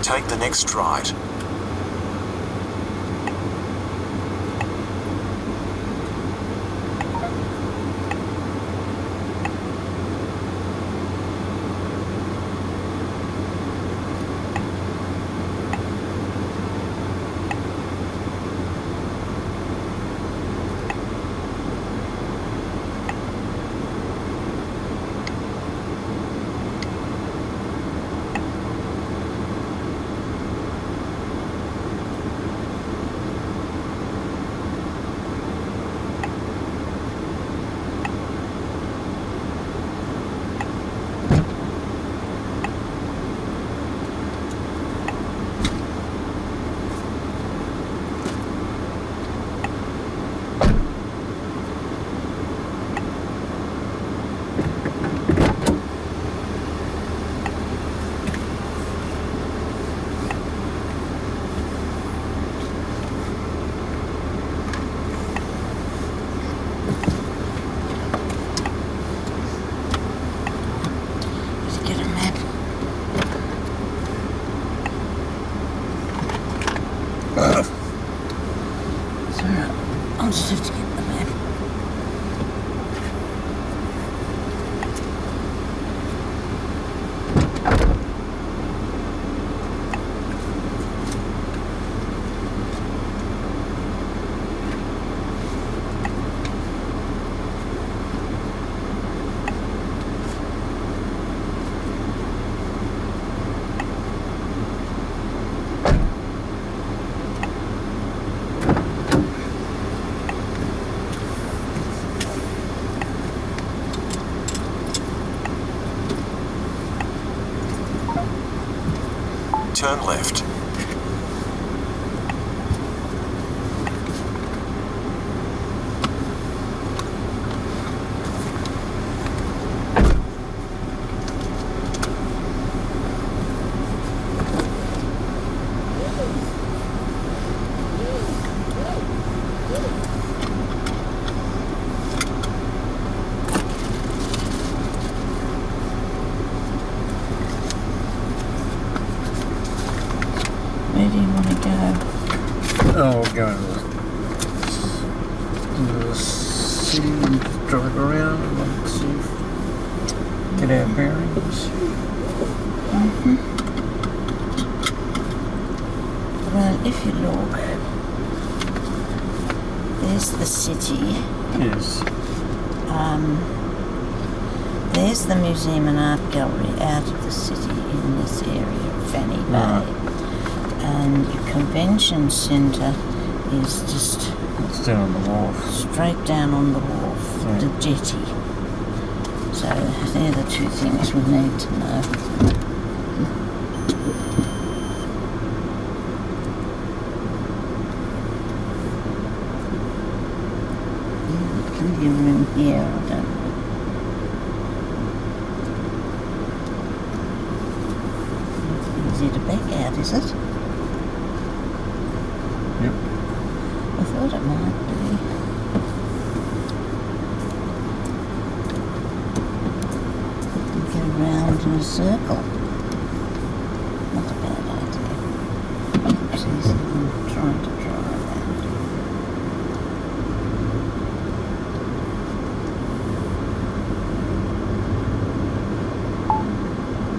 Take the next right. I'll just have to get the map. Turn left. Where do you want to go? Oh, we'll go into the city and drive around and see, get our bearings. Well, if you look, there's the city. Yes. There's the museum and art gallery out of the city in this area of Fanny Bay. Right. And your convention centre is just It's down on the wharf. straight down on the wharf, Yeah. the jetty. So they're the two things we need to know. Plenty of room here, I don't know. Easy to back out, is it? Yep. I thought it might be. And get around in a circle. Not a bad idea. It's easier than trying to drive around.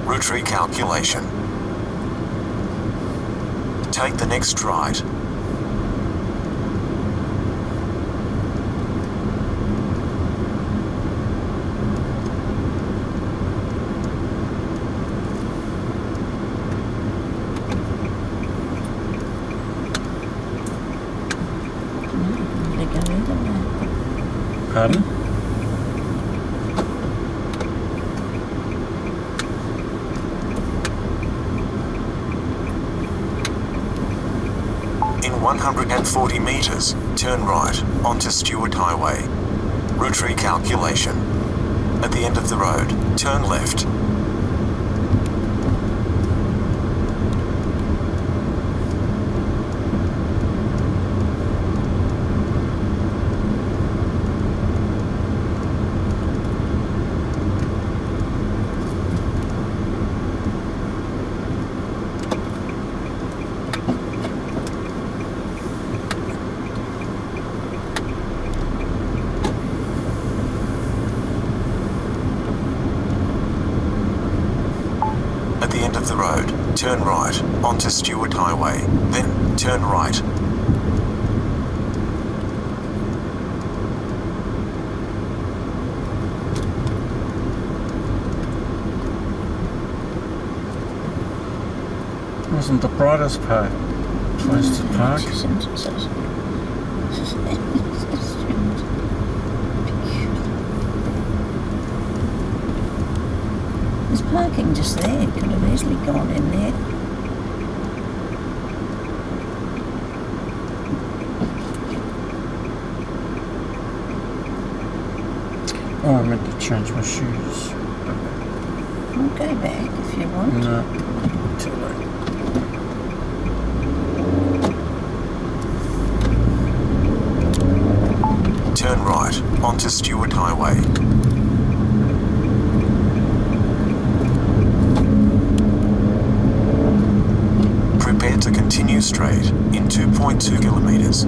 Route recalculation. Take the next right. They go either way. Pardon? In 140 metres, turn right onto Stewart Highway. Route recalculation. At the end of the road, turn left. end of the road, turn right onto Stewart Highway, then turn right. Wasn't the brightest place to park. There's parking just there. Could have easily gone in there. Oh, I meant to change my shoes. I'll go back if you want. No, too late. Turn right onto Stewart Highway. Prepare to continue straight in 2.2 kilometers.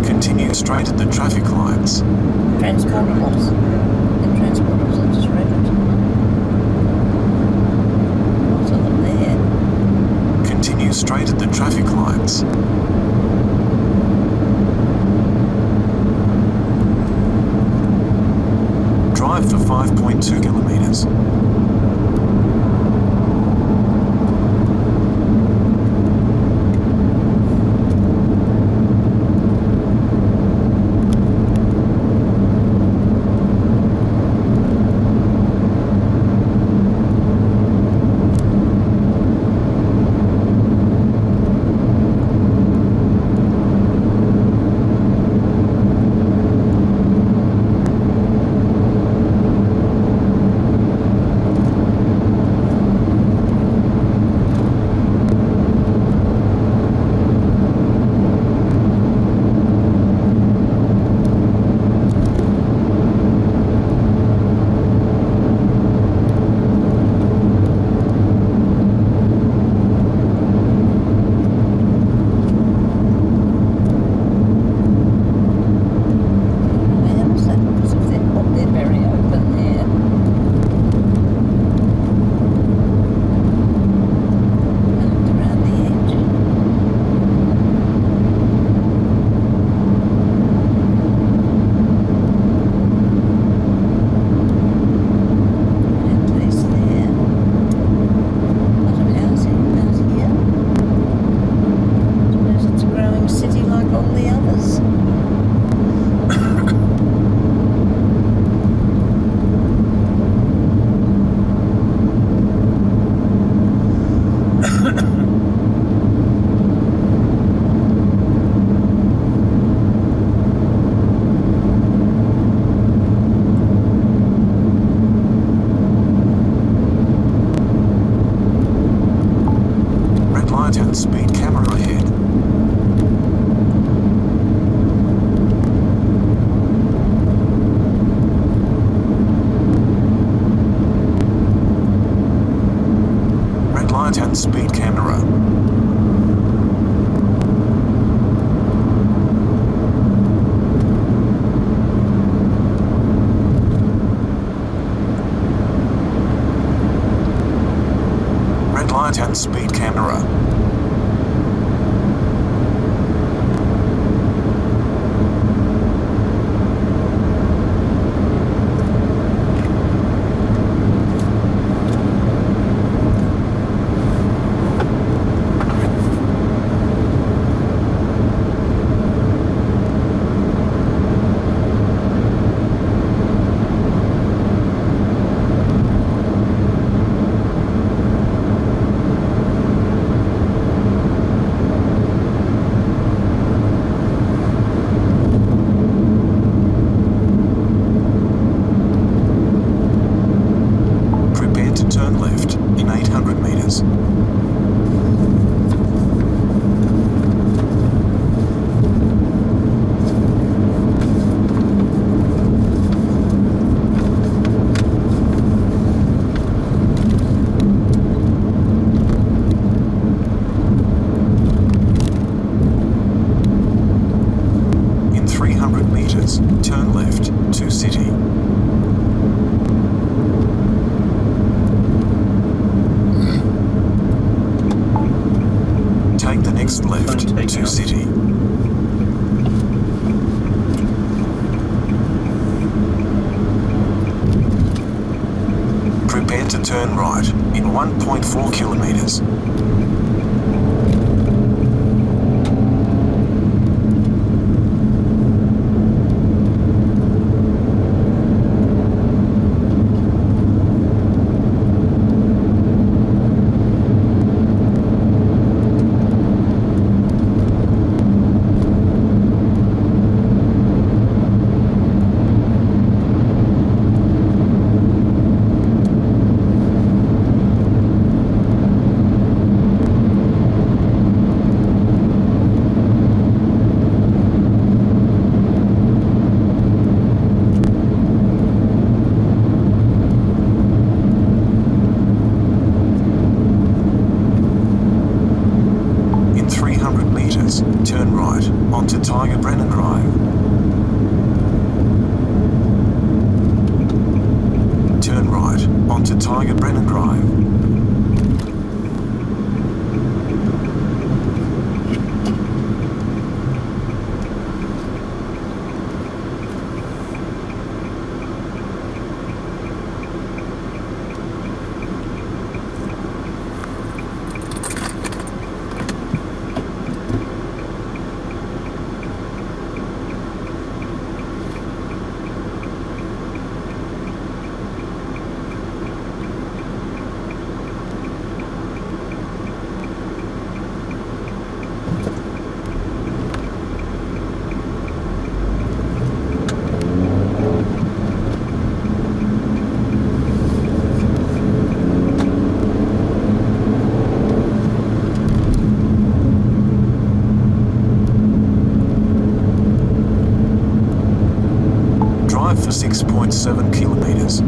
Continue straight at the traffic lights. Transportables. The transportables are just rented. Lots of them there. Continue straight at the traffic lights. Drive for 5.2 kilometers. Speed camera ahead. Red light and speed camera. flight and speed camera. Turn left in 800 meters. In 300 meters, turn left to city. Take the next left to city. Prepare to turn right in 1.4 kilometers. Turn right onto Tiger Brennan Drive. Turn right onto Tiger Brennan Drive. For 6.7 kilometers.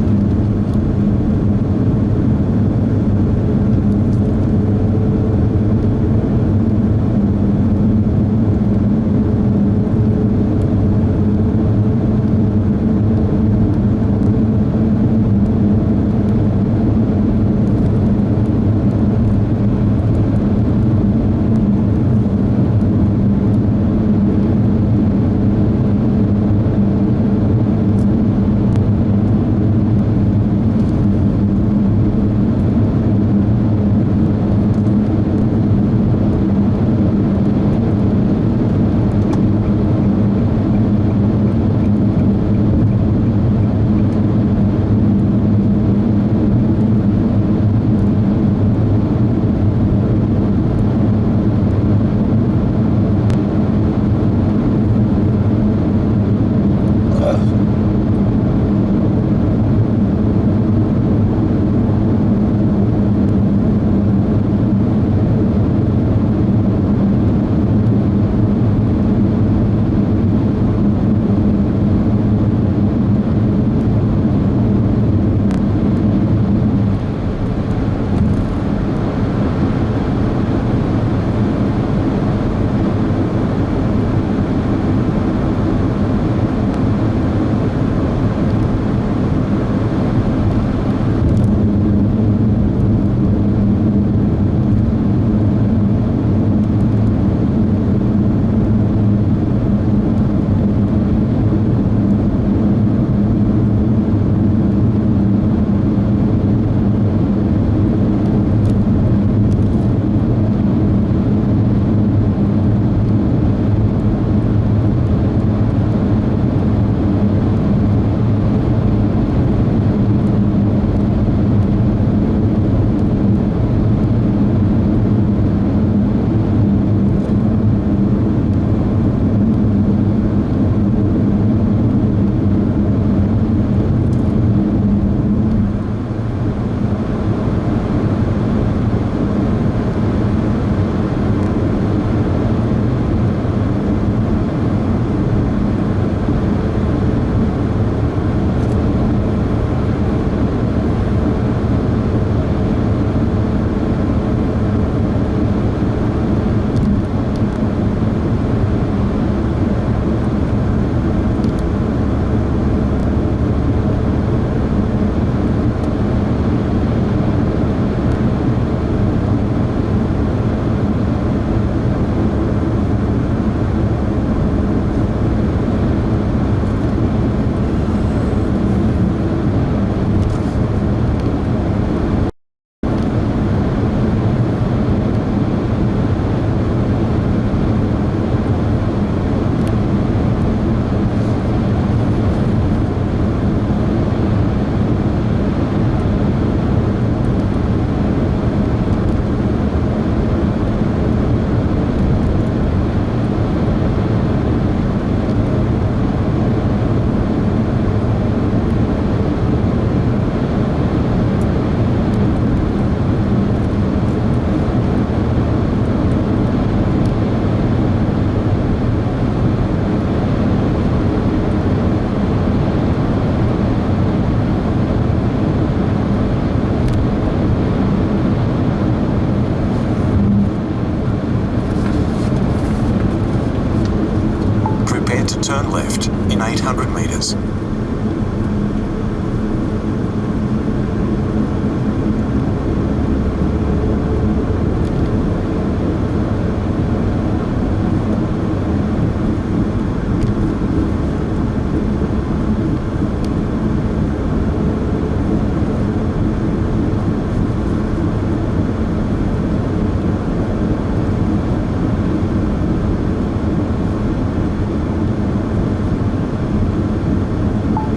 turn left in 800 metres.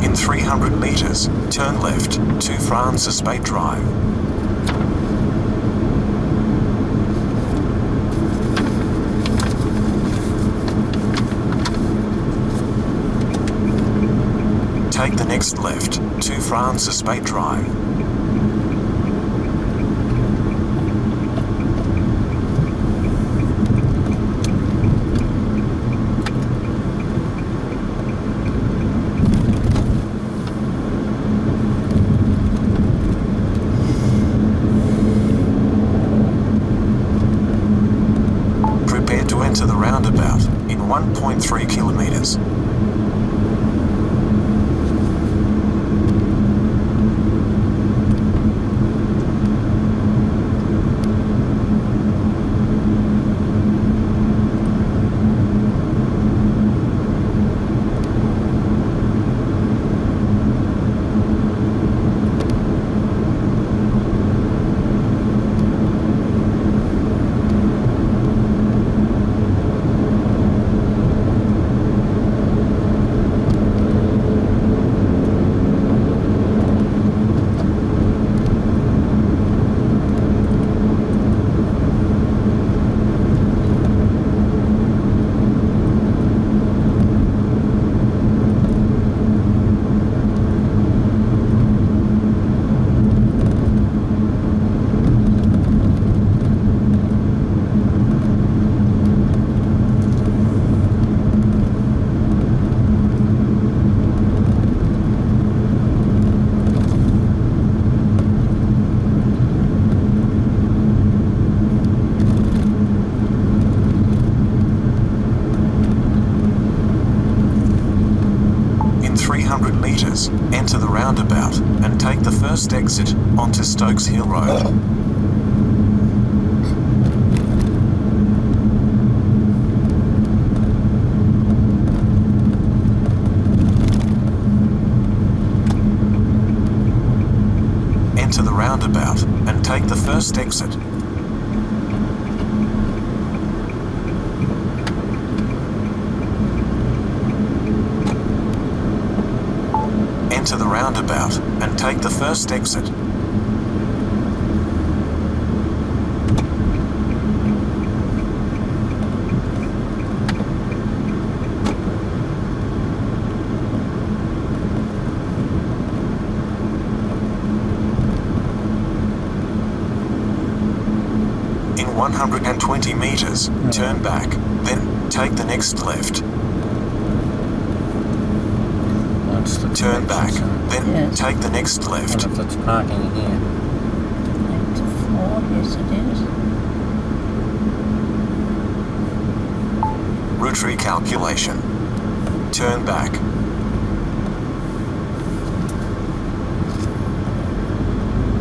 In 300 metres, turn left to Francis Spate Drive. Take the next left to Francis Spate Drive. Prepare to enter the roundabout in 1.3 kilometres. In 300 metres, enter the roundabout and take the first exit onto Stokes Hill Road. Enter the roundabout and take the first exit. Enter the roundabout and take the first exit. In 120 metres, turn back, then take the next left. Turn back, then Yes. take the next I left. wonder if that's parking in here. 8 to 4, yes it is. Route recalculation. Turn back.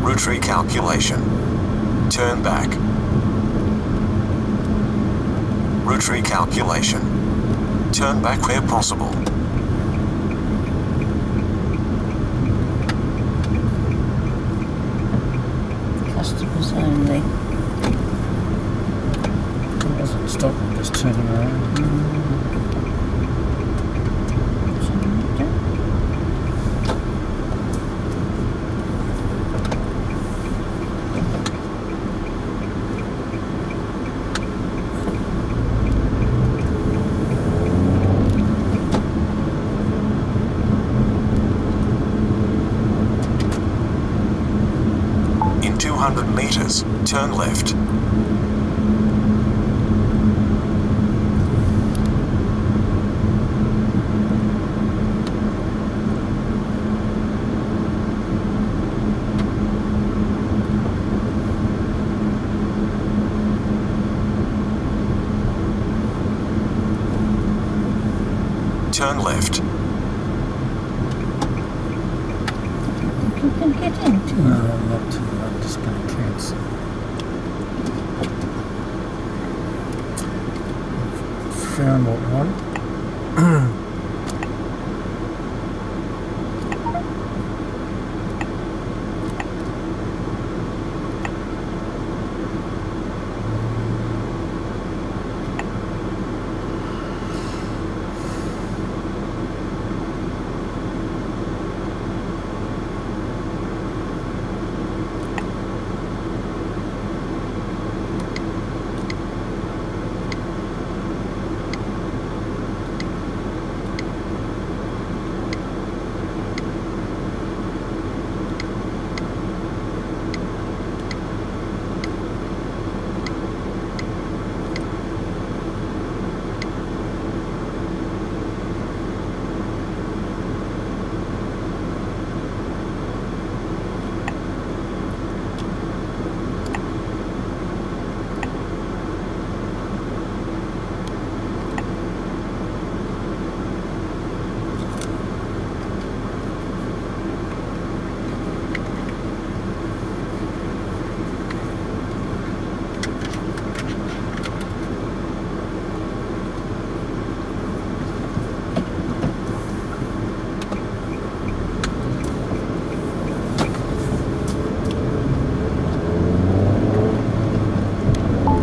Route recalculation. Turn back. Route recalculation. Turn back where possible. Customers only. It doesn't stop, just turning around. In 200 metres, turn left. turn left. You can get into No, it. I'm not. I'm just going to cancel. Found what I want.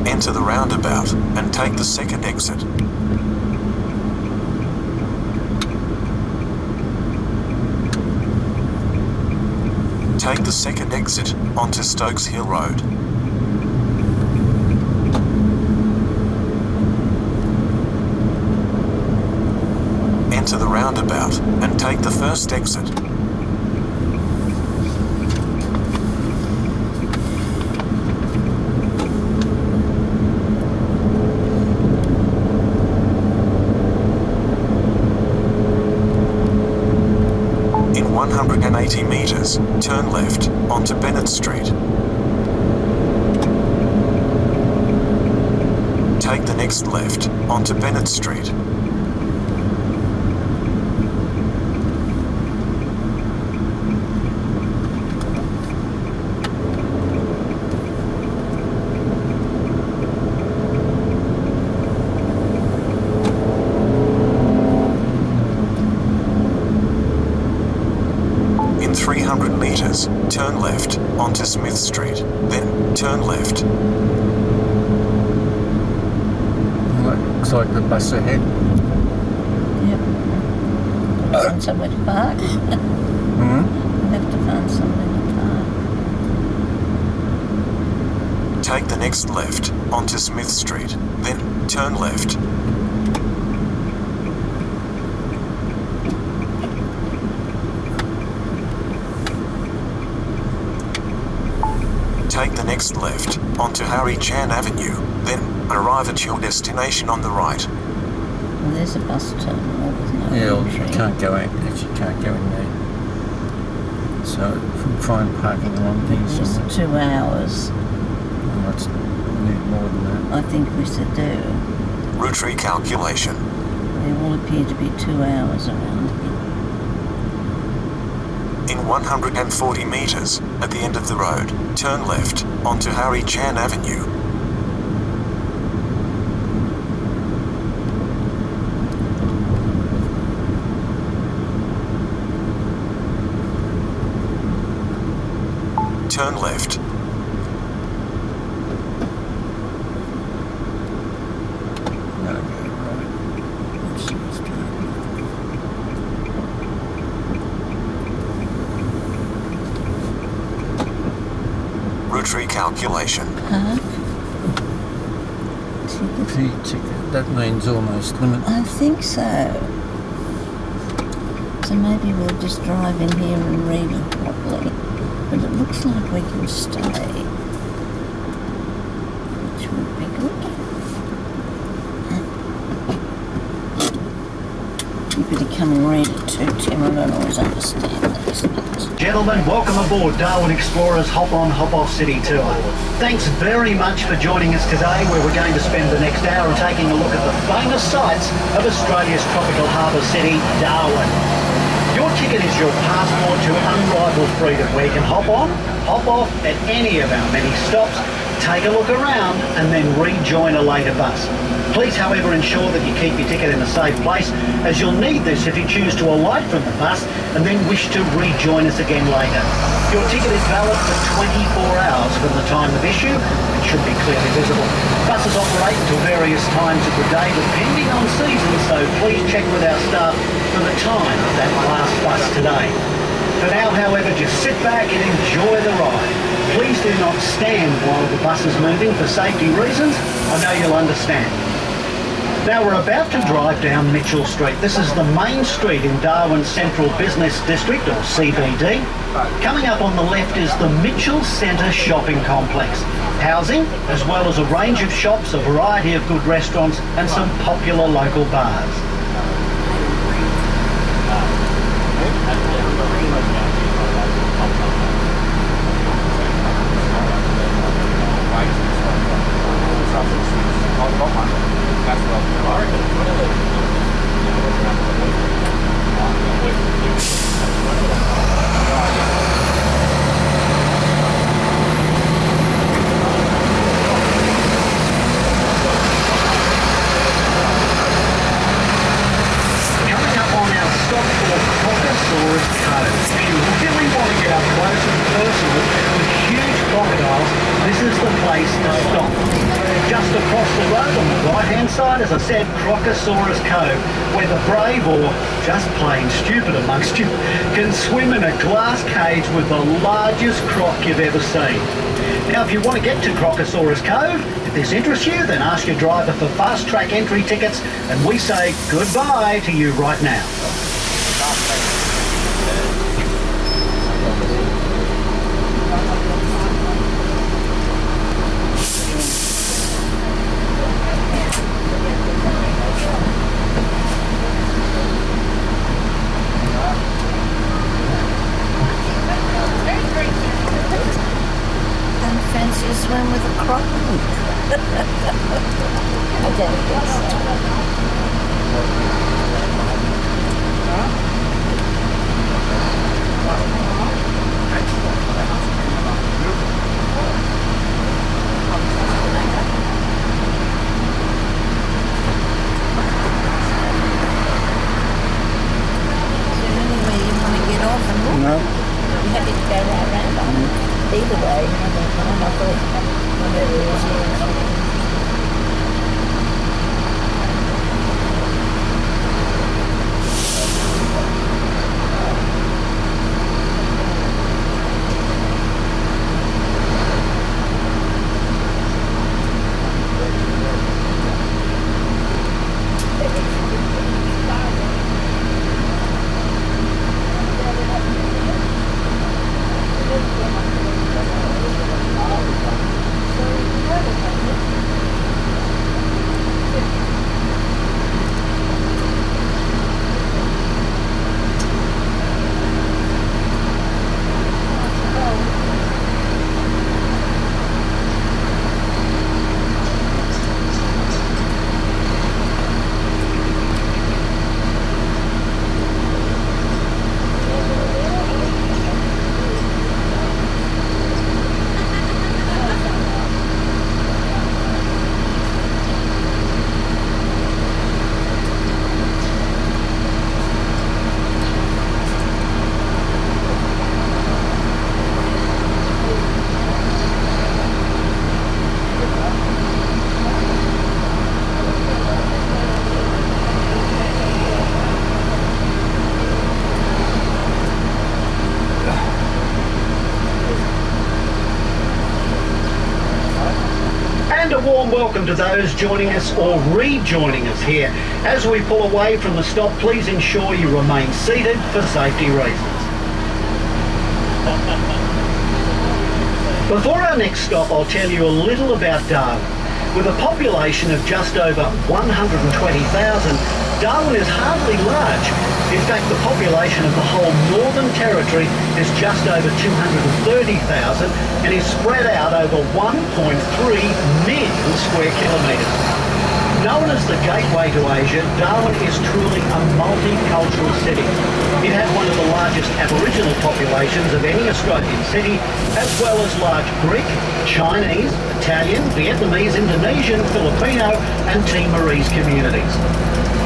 Enter the roundabout and take the second exit. Take the second exit onto Stokes Hill Road. Enter the roundabout and take the first exit. In 180 metres, turn left onto Bennett Street. Take the next left onto Bennett Street. In 300 metres, turn left onto Smith Street, then turn left. Looks like the bus ahead. Yep. Find somewhere to park. Hmm? We'll have to find somewhere to park. Take the next left onto Smith Street, then turn left. Take the next left onto Harry Chan Avenue, then arrive at your destination on the right. Well, there's a bus terminal with no Yeah, well, entry. you can't go out. Actually, can't go in there. So if we find parking along things, It's 2 hours. well, it's need more than that. I think we should do. Route recalculation. There will appear to be 2 hours around here. In 140 metres, at the end of the road, turn left onto Harry Chan Avenue. Turn left. Gotta go right. Let's see what's doing. Route recalculation. Park. Ticket. P-ticket. That means almost limit. I think so. So maybe we'll just drive in here and read it properly. But it looks like we can stay. Which would be good. stupid to come and read it to Tim. I don't always understand these things. Gentlemen, welcome aboard Darwin Explorer's Hop On Hop Off City Tour. Thanks very much for joining us today, where we're going to spend the next hour taking a look at the famous sights of Australia's tropical harbour city, Darwin. Your ticket is your passport to unrivaled freedom, where you can hop on, hop off at any of our many stops, take a look around and then rejoin a later bus. Please, however, ensure that you keep your ticket in a safe place, as you'll need this if you choose to alight from the bus and then wish to rejoin us again later. Your ticket is valid for 24 hours from the time of issue and should be clearly visible. Buses operate until various times of the day depending on season, so please check with our staff for the time of that last bus today. For now, however, just sit back and enjoy the ride. Please do not stand while the bus is moving for safety reasons. I know you'll understand. Now we're about to drive down Mitchell Street. This is the main street in Darwin's Central Business District, or CBD. Coming up on the left is the Mitchell Centre Shopping Complex, housing as well as a range of shops, a variety of good restaurants and some popular local bars. As I said, Crocosaurus Cove, where the brave, or just plain stupid amongst you, can swim in a glass cage with the largest croc you've ever seen. Now, if you want to get to Crocosaurus Cove, if this interests you, then ask your driver for fast track entry tickets, and we say goodbye to you right now. Swim with a croc? I don't think so. Is there anywhere you want to get off and look? No. You happy to go right round? Either way, I don't mind. I thought whatever it is, warm welcome to those joining us or rejoining us here. As we pull away from the stop, please ensure you remain seated for safety reasons. Before our next stop, I'll tell you a little about Darwin. With a population of just over 120,000, Darwin is hardly large. In fact, the population of the whole Northern Territory is just over 230,000 and is spread out over 1.3 million square kilometres. Known as the gateway to Asia, Darwin is truly a multicultural city. It has one of the largest Aboriginal populations of any Australian city, as well as large Greek, Chinese, Italian, Vietnamese, Indonesian, Filipino and Timorese communities.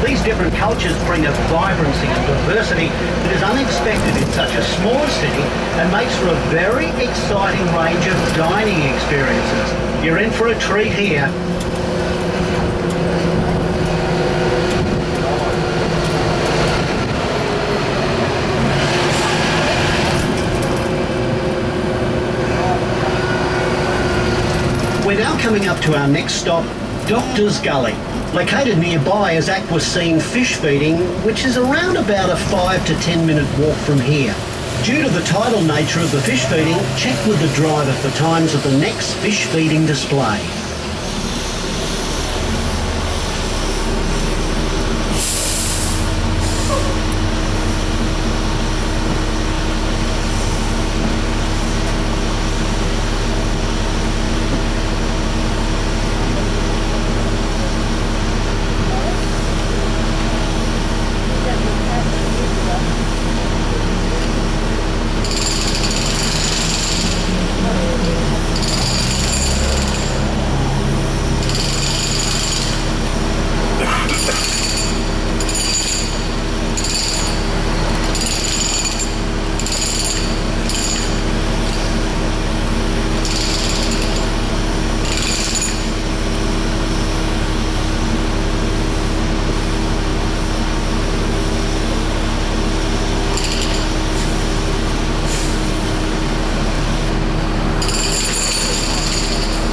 These different cultures bring a vibrancy and diversity that is unexpected in such a small city and makes for a very exciting range of dining experiences. You're in for a treat here. We're now coming up to our next stop, Doctor's Gully. Located nearby is Aqua's Scene fish feeding, which is around about a 5 to 10 minute walk from here. Due to the tidal nature of the fish feeding, check with the driver for times of the next fish feeding display.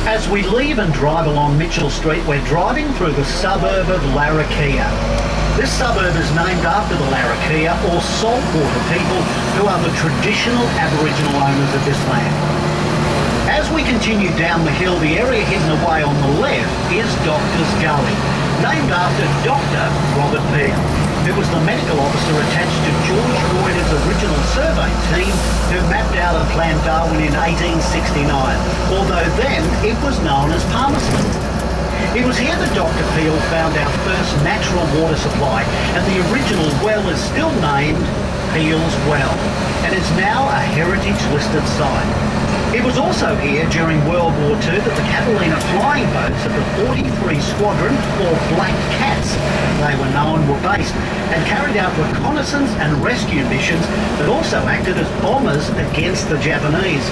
As we leave and drive along Mitchell Street, we're driving through the suburb of Larrakia. This suburb is named after the Larrakia, or saltwater people, who are the traditional Aboriginal owners of this land. As we continue down the hill, the area hidden away on the left is Doctor's Gully, named after Dr. Robert Peel, who was the medical officer attached to George Reuter's original survey team who mapped out and planned Darwin in 1869, although then it was known as Palmerston. It was here that Dr. Peel found our first natural water supply, and the original well is still named Peel's Well, and is now a heritage-listed site. It was also here during World War II that the Catalina flying boats of the 43 Squadron, or Black Cats, they were known, were based and carried out reconnaissance and rescue missions that also acted as bombers against the Japanese.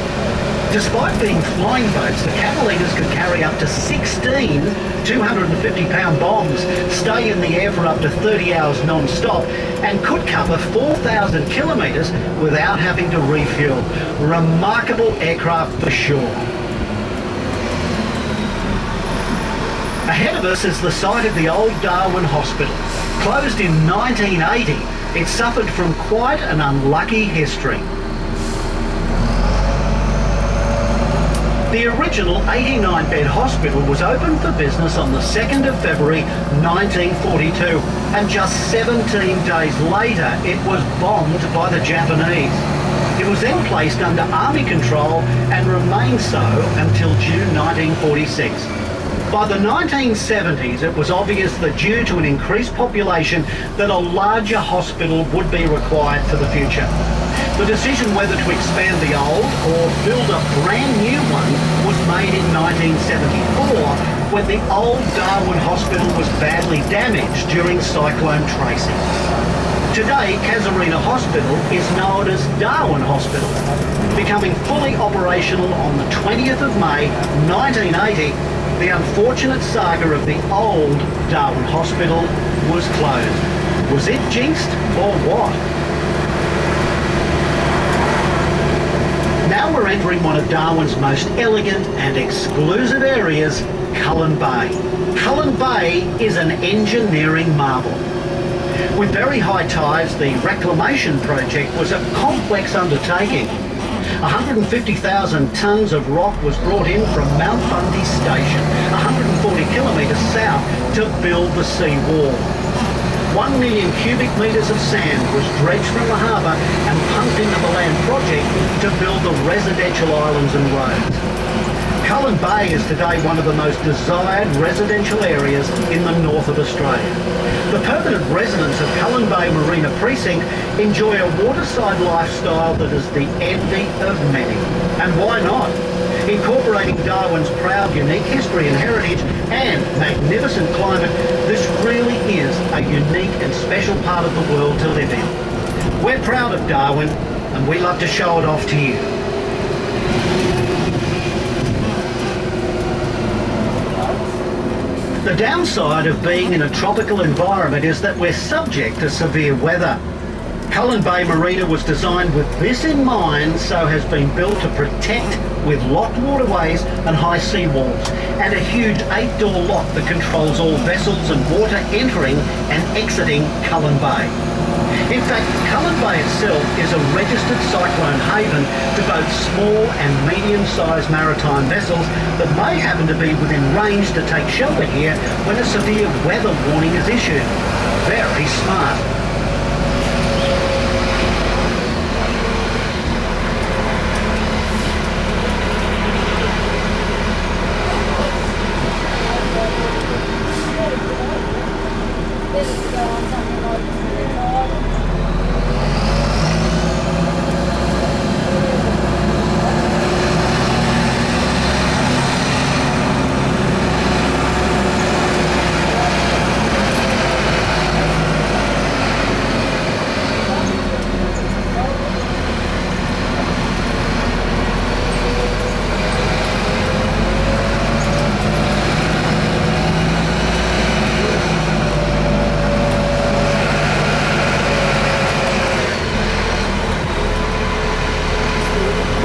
Despite being flying boats, the Catalinas could carry up to 16 250-pound bombs, stay in the air for up to 30 hours non-stop, and could cover 4,000 kilometres without having to refuel. Remarkable aircraft for sure. Ahead of us is the site of the old Darwin Hospital. Closed in 1980, it suffered from quite an unlucky history. The original 89-bed hospital was opened for business on the 2nd of February 1942, and just 17 days later it was bombed by the Japanese. It was then placed under army control and remained so until June 1946. By the 1970s, it was obvious that due to an increased population that a larger hospital would be required for the future. The decision whether to expand the old or build a brand new one was made in 1974 when the old Darwin Hospital was badly damaged during Cyclone Tracy. Today, Casuarina Hospital is known as Darwin Hospital, becoming fully operational on the 20th of May 1980. The unfortunate saga of the old Darwin Hospital was closed. Was it jinxed or what? Now we're entering one of Darwin's most elegant and exclusive areas, Cullen Bay. Cullen Bay is an engineering marvel. With very high tides, the reclamation project was a complex undertaking. 150,000 tonnes of rock was brought in from Mount Bundy Station, 140 build the sea wall. 1 million cubic metres of sand was dredged from the harbour and pumped into the land project to build the residential islands and roads. Cullen Bay is today one of the most desired residential areas in the north of Australia. The permanent residents of Cullen Bay Marina Precinct enjoy a waterside lifestyle that is the envy of many. And why not? Incorporating Darwin's proud, unique history and heritage and magnificent climate, this really is a unique and special part of the world to live in. We're proud of Darwin and we love to show it off to you. The downside of being in a tropical environment is that we're subject to severe weather. Cullen Bay Marina was designed with this in mind, so has been built to protect with locked waterways and high seawalls, and a huge 8-door lock that controls all vessels and water entering and exiting Cullen Bay. In fact, Cullen Bay itself is a registered cyclone haven to both small and medium-sized maritime vessels that may happen to be within range to take shelter here when a severe weather warning is issued. Very smart.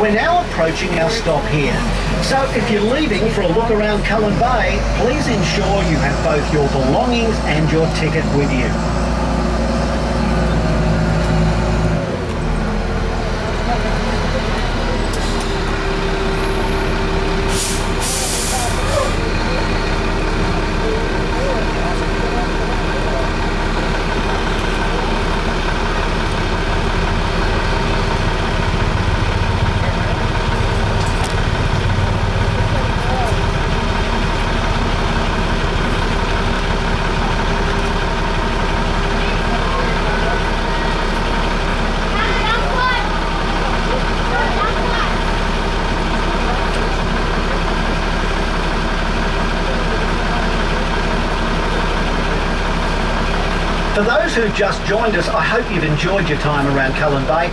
We're now approaching our stop here. So if you're leaving for a look around Cullen Bay, please ensure you have both your belongings and your ticket with you. For those who just joined us, I hope you've enjoyed your time around Cullen Bay.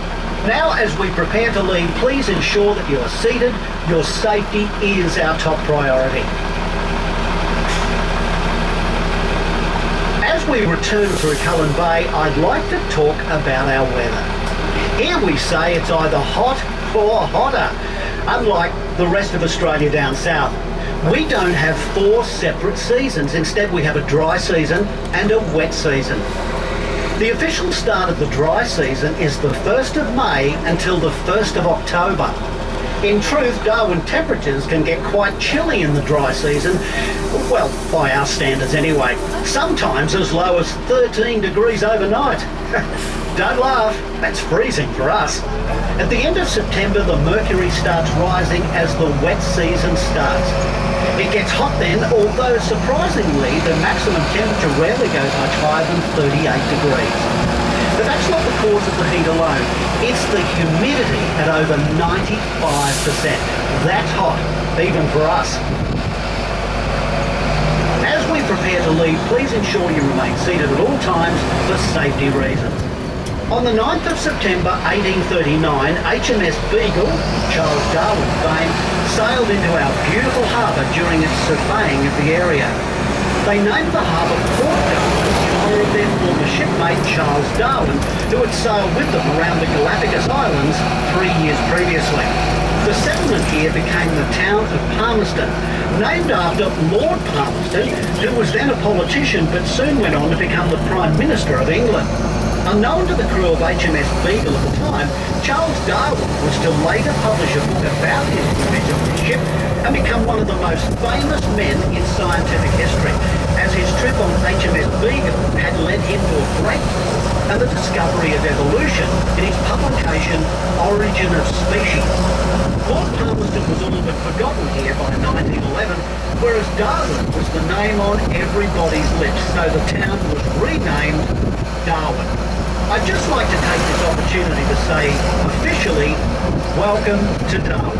Now, as we prepare to leave, please ensure that you are seated. Your safety is our top priority. As we return through Cullen Bay, I'd like to talk about our weather. Here we say it's either hot or hotter, unlike the rest of Australia down south. We don't have 4 separate seasons. Instead, we have a dry season and a wet season. The official start of the dry season is the 1st of May until the 1st of October. In truth, Darwin temperatures can get quite chilly in the dry season, well, by our standards anyway, sometimes as low as 13 degrees overnight. Don't laugh, that's freezing for us. At the end of September, the mercury starts rising as the wet season starts. It gets hot then, although surprisingly, the maximum temperature rarely goes much higher than 38 degrees. But that's not the cause of the heat alone. It's the humidity at over 95%. That's hot, even for us. As we prepare to leave, please ensure you remain seated at all times for safety reasons. On the 9th of September 1839, HMS Beagle, Charles Darwin fame, sailed into our beautiful harbour during its surveying of the area. They named the harbour Port Darwin in honour of their former shipmate Charles Darwin, who had sailed with them around the Galapagos Islands 3 years previously. The settlement here became the town of Palmerston, named after Lord Palmerston, who was then a politician but soon went on to become the Prime Minister of England. Unknown to the crew of HMS Beagle at the time, Charles Darwin was to later publish a book about his voyage on the ship and become one of the most famous men in scientific history, as his trip on HMS Beagle had led him to a breakthrough and the discovery of evolution in his publication Origin of Species. Lord Palmerston was all but forgotten here by 1911, whereas Darwin was the name on everybody's lips, so the town was renamed Darwin. I'd just like to take this opportunity to say officially, welcome to Darwin.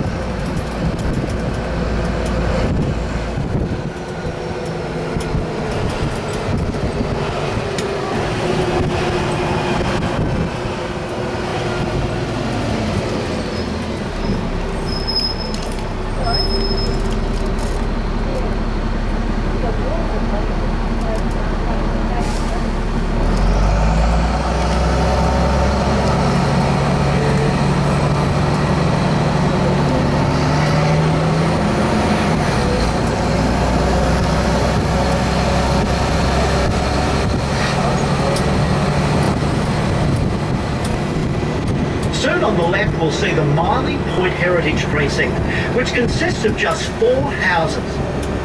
Soon on the left we'll see the Miley Point Heritage Precinct, which consists of just 4 houses.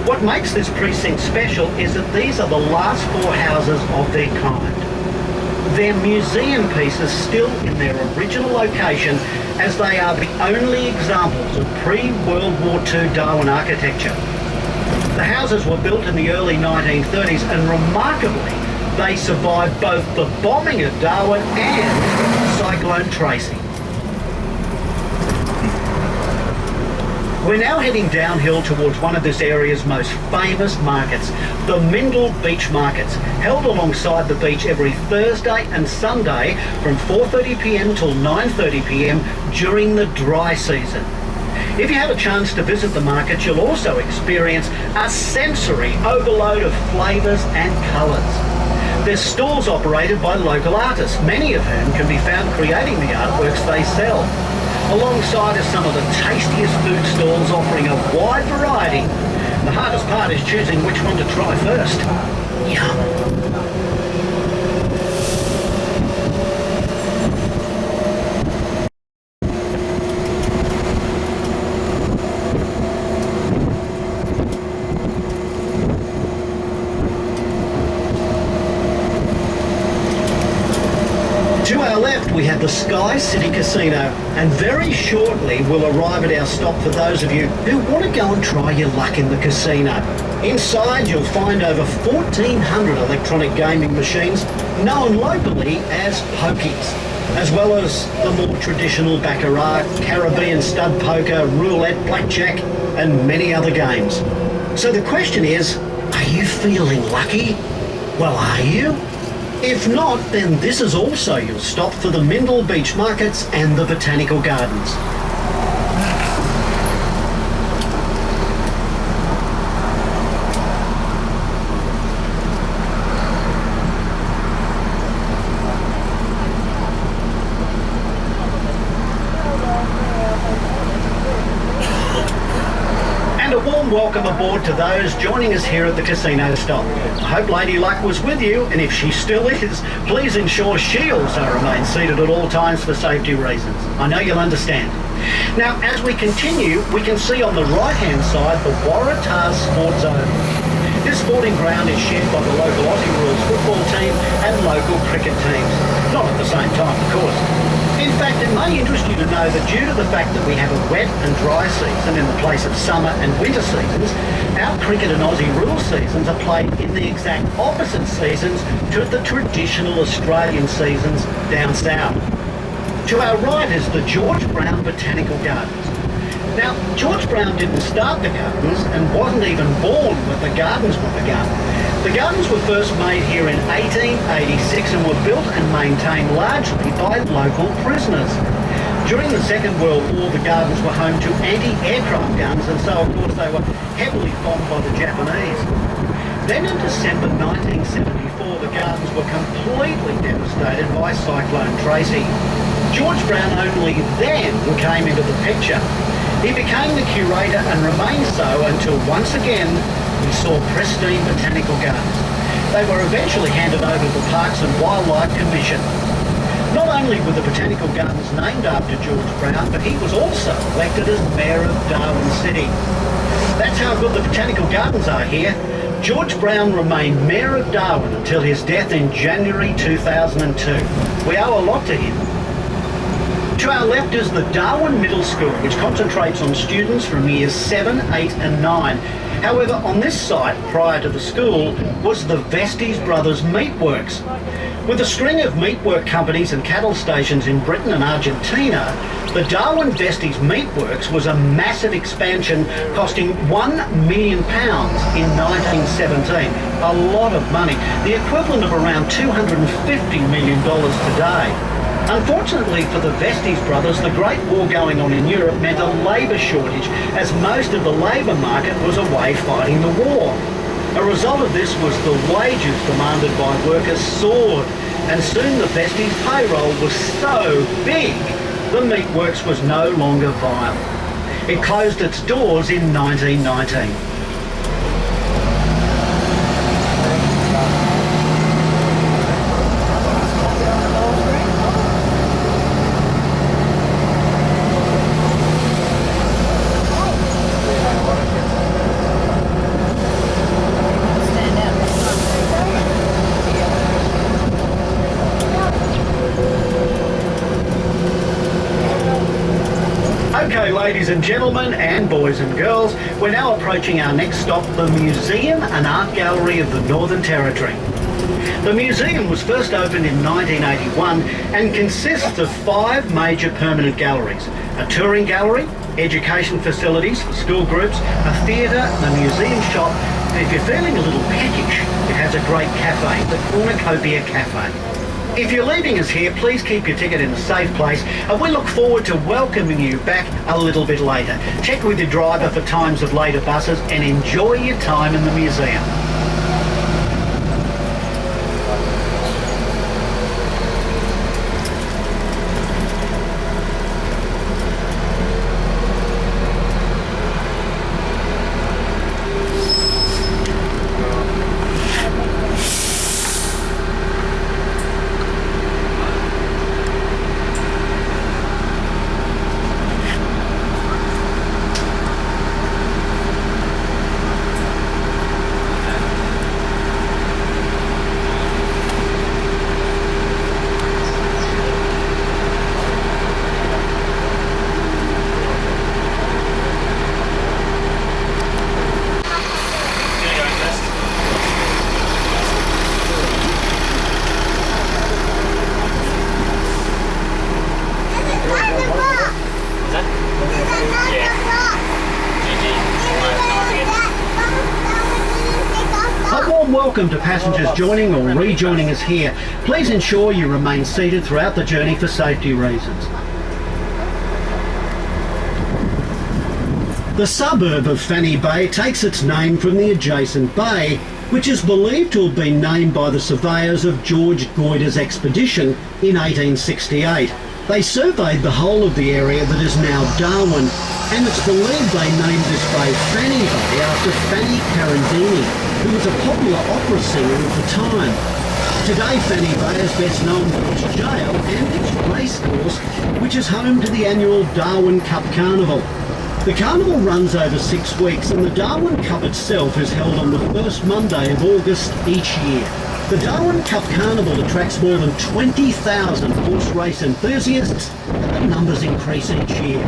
What makes this precinct special is that these are the last 4 houses of their kind. They're museum pieces still in their original location, as they are the only examples of pre-World War II Darwin architecture. The houses were built in the early 1930s and remarkably they survived both the bombing of Darwin and Cyclone Tracy. We're now heading downhill towards one of this area's most famous markets, the Mindle Beach Markets, held alongside the beach every Thursday and Sunday from 4:30 p.m. till 9:30 p.m. during the dry season. If you have a chance to visit the market, you'll also experience a sensory overload of flavours and colours. There's stalls operated by local artists, many of whom can be found creating the artworks they sell. Alongside are some of the tastiest food stalls offering a wide variety. The hardest part is choosing which one to try first. Yum. To our left, we have the Sky City Casino, and very shortly we'll arrive at our stop for those of you who want to go and try your luck in the casino. Inside, you'll find over 1,400 electronic gaming machines known locally as pokies, as well as the more traditional baccarat, Caribbean stud poker, roulette, blackjack, and many other games. So the question is, are you feeling lucky? Well, are you? If not, then this is also your stop for the Mindle Beach Markets and the Botanical Gardens. Welcome aboard to those joining us here at the casino stop. I hope Lady Luck was with you, and if she still is, please ensure she also remains seated at all times for safety reasons. I know you'll understand. Now, as we continue, we can see on the right-hand side the Waratah Sports Zone. This sporting ground is shared by the local Aussie Rules football team and local cricket teams. Not at the same time, of course. In fact, it may interest you to know that due to the fact that we have a wet and dry season in the place of summer and winter seasons, our cricket and Aussie Rules seasons are played in the exact opposite seasons to the traditional Australian seasons down south. To our right is the George Brown Botanical Gardens. Now, George Brown didn't start the gardens and wasn't even born when the gardens were begun. The gardens were first made here in 1886 and were built and maintained largely by local prisoners. During the Second World War, the gardens were home to anti-aircraft guns, and so, of course, they were heavily bombed by the Japanese. Then in December 1974, the gardens were completely devastated by Cyclone Tracy. George Brown only then came into the picture. He became the curator and remained so until once again we saw pristine botanical gardens. They were eventually handed over to the Parks and Wildlife Commission. Not only were the botanical gardens named after George Brown, but he was also elected as Mayor of Darwin City. That's how good the botanical gardens are here. George Brown remained Mayor of Darwin until his death in January 2002. We owe a lot to him. To our left is the Darwin Middle School, which concentrates on students from years 7, 8 and 9. However, on this site, prior to the school, was the Vestes Brothers Meatworks. With a string of meatwork companies and cattle stations in Britain and Argentina, the Darwin Vestes Meatworks was a massive expansion costing £1 million in 1917. A lot of money, the equivalent of around $250 million today. Unfortunately for the Vestes brothers, the Great War going on in Europe meant a labour shortage, as most of the labour market was away fighting the war. A result of this was the wages demanded by workers soared, and soon the Vestes payroll was so big, the meatworks was no longer viable. It closed its doors in 1919. Okay, ladies and gentlemen, and boys and girls, we're now approaching our next stop, the Museum and Art Gallery of the Northern Territory. The museum was first opened in 1981 and consists of 5 major permanent galleries: a touring gallery, education facilities for school groups, a theatre, the museum shop, and if you're feeling a little peckish, it has a great cafe, the Cornucopia Cafe. If you're leaving us here, please keep your ticket in a safe place, and we look forward to welcoming you back a little bit later. Check with your driver for times of later buses and enjoy your time in the museum. Welcome to passengers joining or rejoining us here. Please ensure you remain seated throughout the journey for safety reasons. The suburb of Fanny Bay takes its name from the adjacent bay, which is believed to have been named by the surveyors of George Goyder's expedition in 1868. They surveyed the whole of the area that is now Darwin, and it's believed they named this bay Fanny Bay after Fanny Carandini, who was a popular opera singer of the time. Today, Fanny Bay is best known for its jail and its racecourse, which is home to the annual Darwin Cup Carnival. The carnival runs over 6 weeks, and the Darwin Cup itself is held on the first Monday of August each year. The Darwin Cup Carnival attracts more than 20,000 horse race enthusiasts, and the numbers increase each year.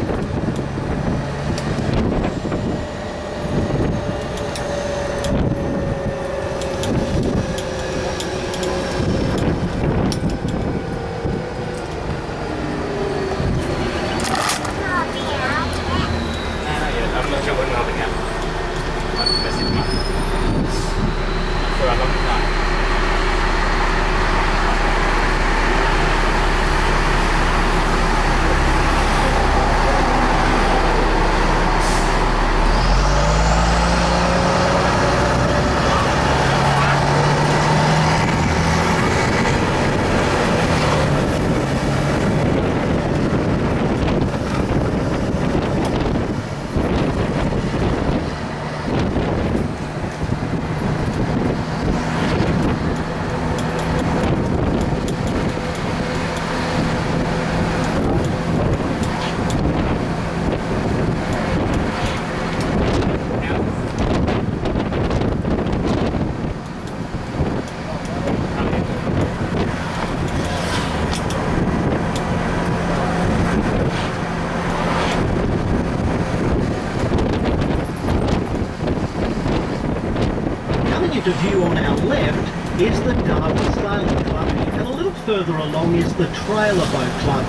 view on our left is the Darwin Sailing Club, and a little further along is the Trailer Boat Club.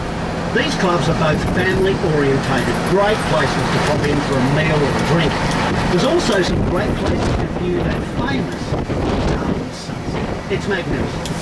These clubs are both family orientated, great places to pop in for a meal or a drink. There's also some great places to view that famous Darwin sunset. It's magnificent.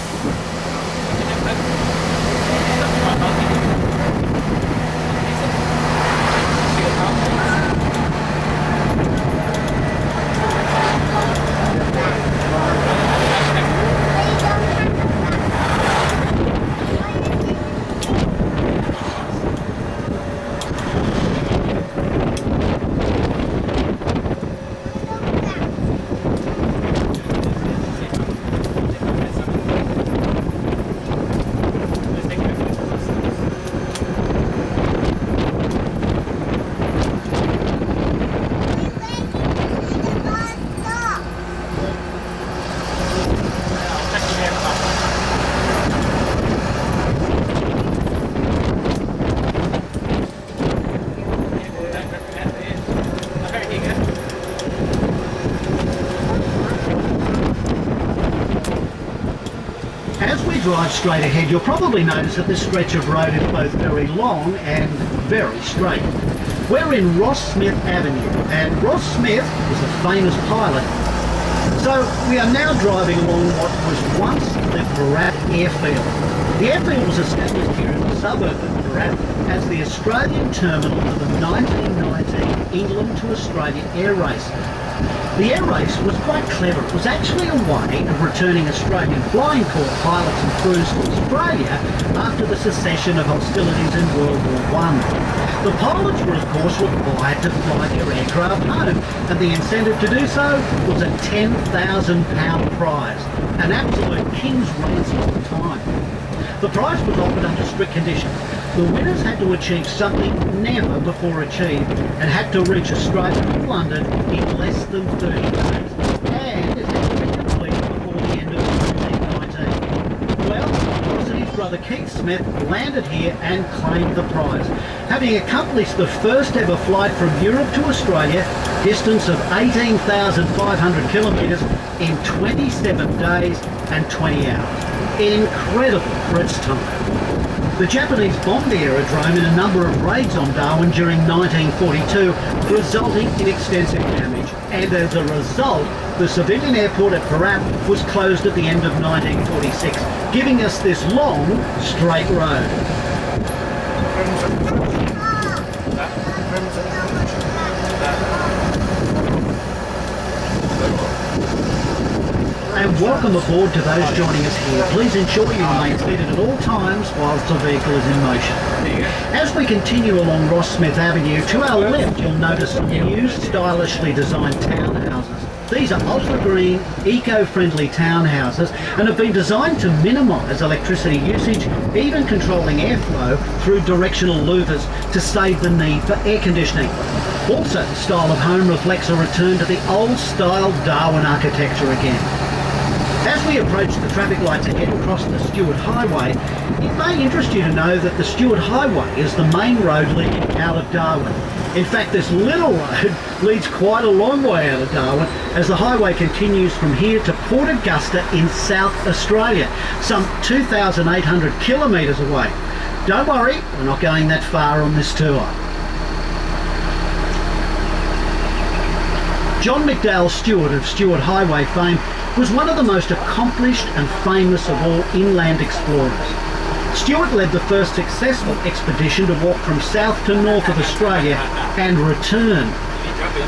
As we drive straight ahead, you'll probably notice that this stretch of road is both very long and very straight. We're in Ross Smith Avenue, and Ross Smith was a famous pilot. So we are now driving along what was once the Barat airfield. The airfield was established here in the suburb of Barat as the Australian terminal for the 1919 England to Australia air race. The air race was quite clever. It was actually a way of returning Australian Flying Corps pilots and crews to Australia after the cessation of hostilities in World War I. The pilots were of course required to fly their aircraft home, and the incentive to do so was a £10,000 prize, an absolute king's ransom at the time. The prize was offered under strict conditions. The winners had to achieve something never before achieved and had to reach Australia from London in less than 30 days. And it had to be completed before the end of 1919. Well, Rossity's brother Keith Smith landed here and claimed the prize, having accomplished the first ever flight from Europe to Australia, distance of 18,500 kilometres in 27 days and 20 hours. Incredible for its time. The Japanese bombed the aerodrome in a number of raids on Darwin during 1942, resulting in extensive damage. And as a result, the civilian airport at Barat was closed at the end of 1946, giving us this long, straight road. And welcome aboard to those joining us here. Please ensure you remain seated at all times whilst the vehicle is in motion. As we continue along Ross Smith Avenue, to our left you'll notice some new stylishly designed townhouses. These are ultra-green, eco-friendly townhouses and have been designed to minimise electricity usage, even controlling airflow through directional louvers to save the need for air conditioning. Also, the style of home reflects a return to the old-style Darwin architecture again. As we approach the traffic lights ahead across the Stewart Highway, it may interest you to know that the Stewart Highway is the main road leading out of Darwin. In fact, this little road leads quite a long way out of Darwin as the highway continues from here to Port Augusta in South Australia, some 2,800 kilometres away. Don't worry, we're not going that far on this tour. John McDowell Stewart of Stewart Highway fame was one of the most accomplished and famous of all inland explorers. Stewart led the first successful expedition to walk from south to north of Australia and return.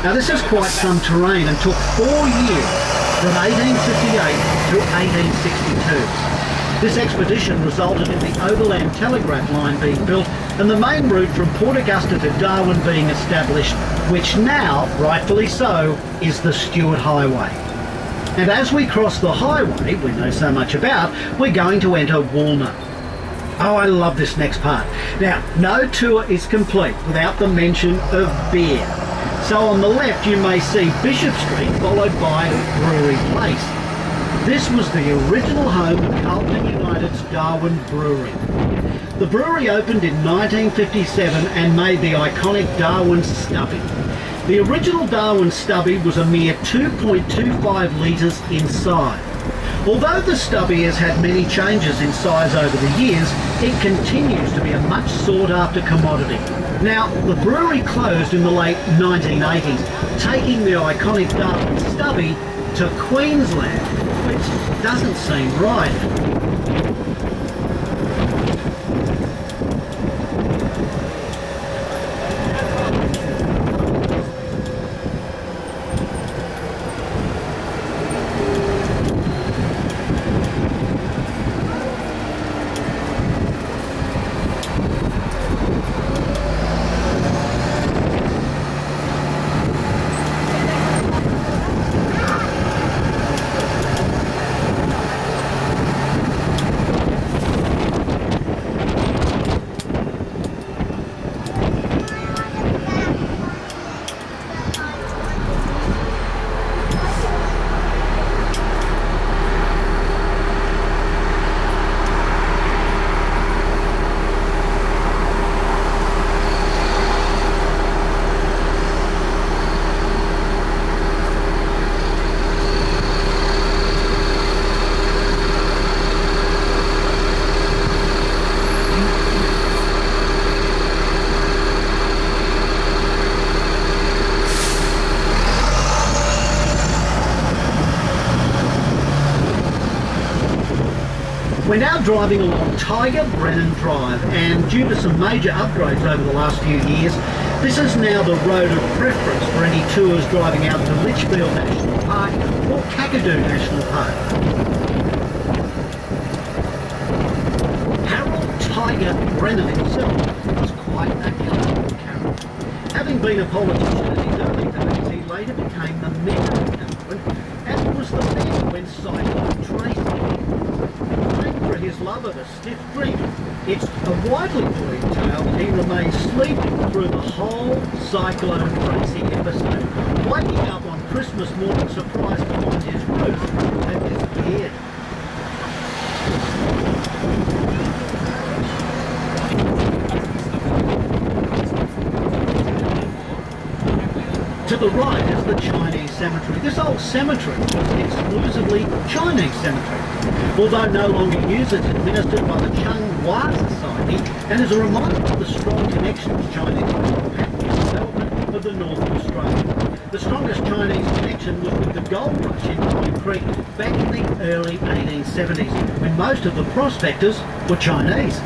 Now this is quite some terrain and took 4 years, from 1858 to 1862. This expedition resulted in the overland telegraph line being built and the main route from Port Augusta to Darwin being established, which now, rightfully so, is the Stewart Highway. And as we cross the highway we know so much about, we're going to enter Walmer. Oh, I love this next part. Now, no tour is complete without the mention of beer. So on the left you may see Bishop Street followed by Brewery Place. This was the original home of Carlton United's Darwin Brewery. The brewery opened in 1957 and made the iconic Darwin stuffing. The original Darwin stubby was a mere 2.25 litres in size. Although the stubby has had many changes in size over the years, it continues to be a much sought after commodity. Now, the brewery closed in the late 1980s, taking the iconic Darwin stubby to Queensland, which doesn't seem right. We're now driving along Tiger Brennan Drive, and due to some major upgrades over the last few years, this is now the road of preference for any tours driving out to Litchfield National Park or Kakadu National Park. Harold Tiger Brennan himself was quite a colourful character. Having been a politician in his early days, he later became the mayor of Darwin, and was the mayor when Cyclone Tracy for his love of a stiff drink. It's a widely believed tale that he remained sleeping through the whole Cyclone Tracy episode, waking up on Christmas morning surprised to find his roof had disappeared. To the right is the Chinese cemetery. This old cemetery was exclusively Chinese cemetery, although no longer used. It's administered by the Changhua Society and is a reminder of the strong connections Chinese people had with the development of the north of Australia. The strongest Chinese connection was with the gold rush in Pine Creek back in the early 1870s, when most of the prospectors were Chinese.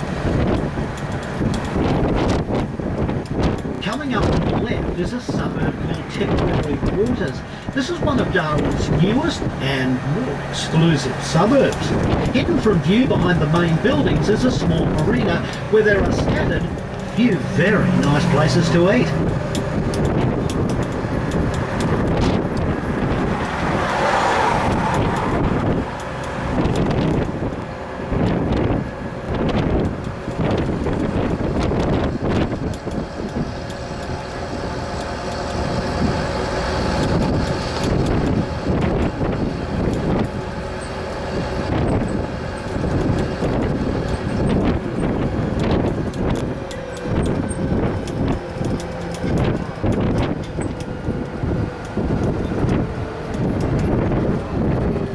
Coming up on the left is a suburb called Tipperary Waters. This is one of Darwin's newest and more exclusive suburbs. Hidden from view behind the main buildings is a small marina where there are scattered a few very nice places to eat.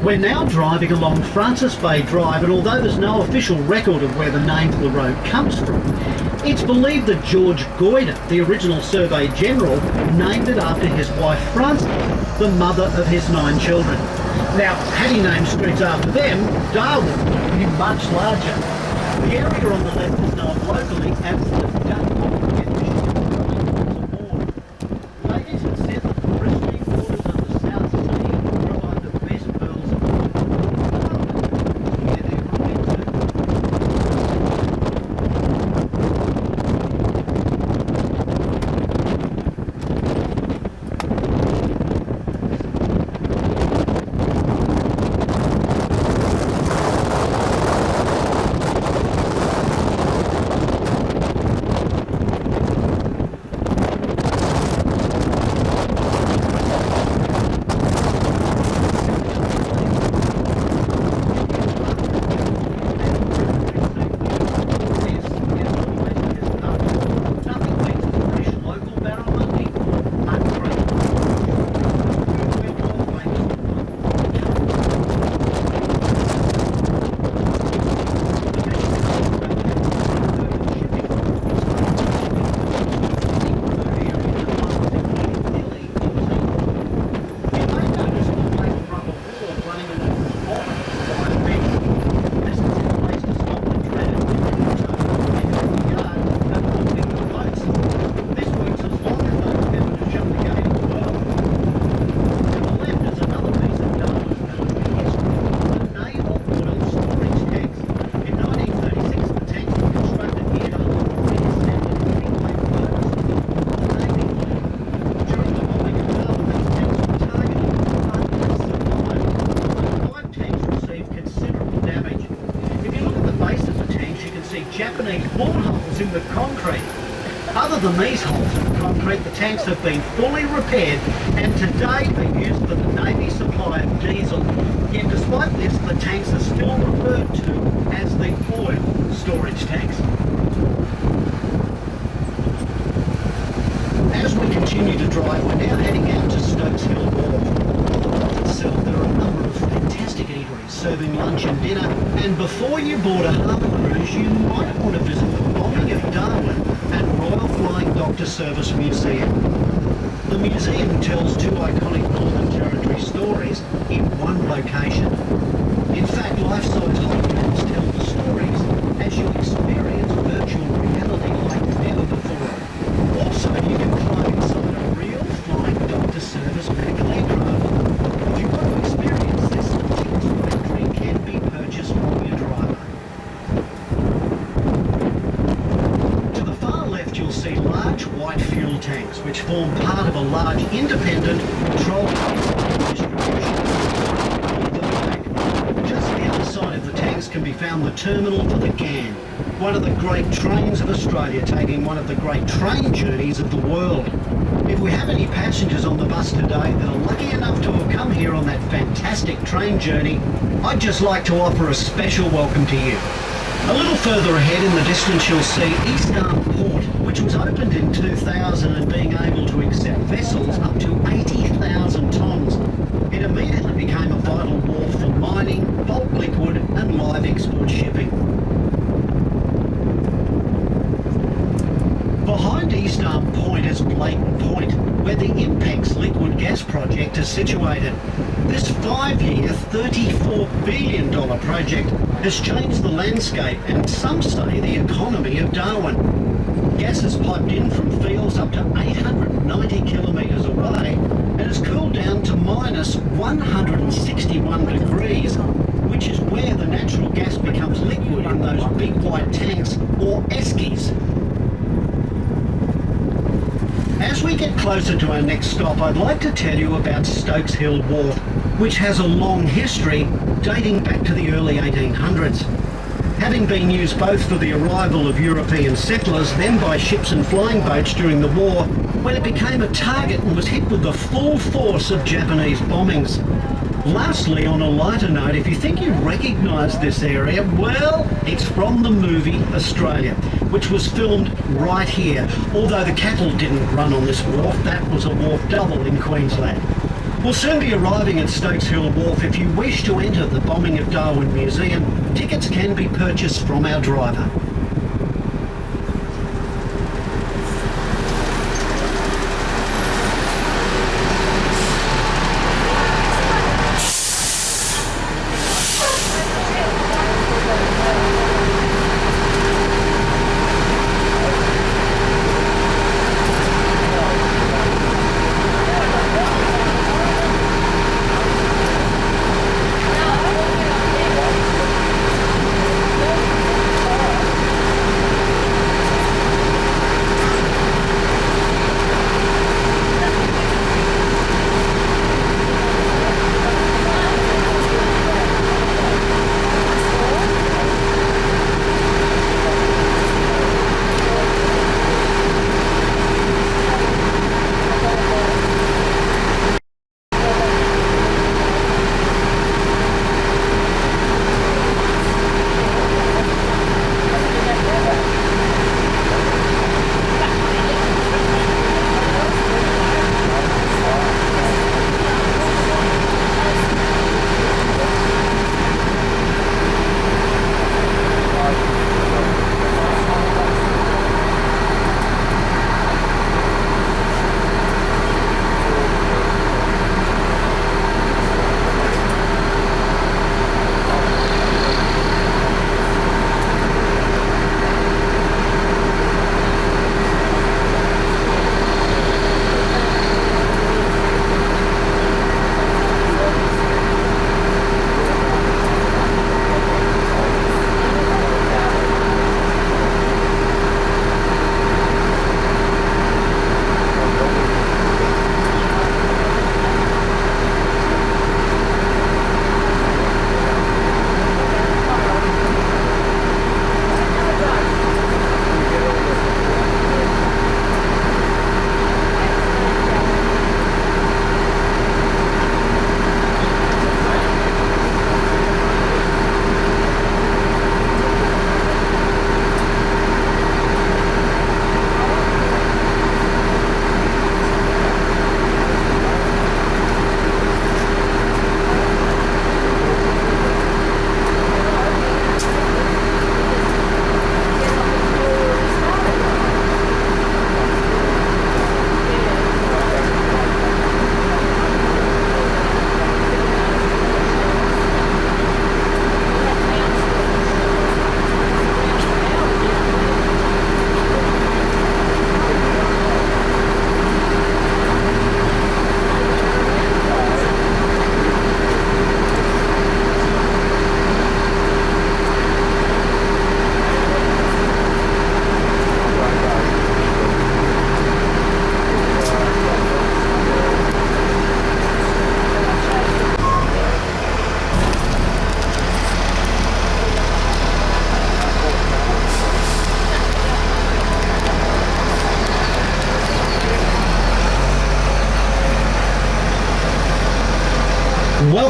We're now driving along Francis Bay Drive, and although there's no official record of where the name for the road comes from, it's believed that George Goyder, the original Survey General, named it after his wife Frances, the mother of his 9 children. Now, had he named streets after them, Darwin would be much larger. The area on the left is known locally as the Darwin. Ladies and said that the pristine waters of the South Sea provide the best pearls of these boreholes in the concrete. Other than these holes in the concrete, the tanks have been fully repaired and today are used for the Navy supply of diesel. Yet despite this, the tanks are still referred to as the oil storage tanks. As we continue to drive, we're now heading out to Stokes Hill Wharf. Itself, there are a number of fantastic eateries serving lunch and dinner, and before you board a harbour cruise, you might want to visit the bombing of Darwin and Royal Flying Doctor Service Museum. The museum tells two iconic Northern Territory stories in one location. In fact, life-size holograms tell the stories as you experience virtual reality like never before. Also, you can fly inside a real Flying Doctor Service medical aircraft. If you want to experience this, tickets for entry can be purchased from your driver. To the far left, you'll see large white fuel tanks, which form part of a large independent controlled distribution. Just the other side of the tanks can be found the terminal for the GAN, one of the great trains of Australia, taking one of the great train journeys of the world. If we have any passengers on the bus today that are lucky enough to have come here on that fantastic train journey, I'd just like to offer a special welcome to you. A little further ahead in the distance you'll see East Arm Port, which was opened in 2000 and being able to accept vessels up to 80,000 tonnes. It immediately became a vital wharf for mining, bulk liquid and live export shipping. Behind East Arm Point is Blatant Point, where the Impex liquid gas project is situated. This 5-year, $34 billion project has changed the landscape and some say the economy of Darwin. Gas is piped in from fields up to 890 kilometres away and has cooled down to minus 161 degrees, which is where the natural gas becomes liquid in those big white tanks, or eskies. As we get closer to our next stop, I'd like to tell you about Stokes Hill Wharf, which has a long history dating back to the early 1800s. Having been used both for the arrival of European settlers, then by ships and flying boats during the war, when it became a target and was hit with the full force of Japanese bombings. Lastly, on a lighter note, if you think you recognise this area, well, it's from the movie Australia, which was filmed right here. Although the cattle didn't run on this wharf, that was a wharf double in Queensland. We'll soon be arriving at Stokes Hill Wharf. If you wish to enter the Bombing of Darwin Museum, tickets can be purchased from our driver.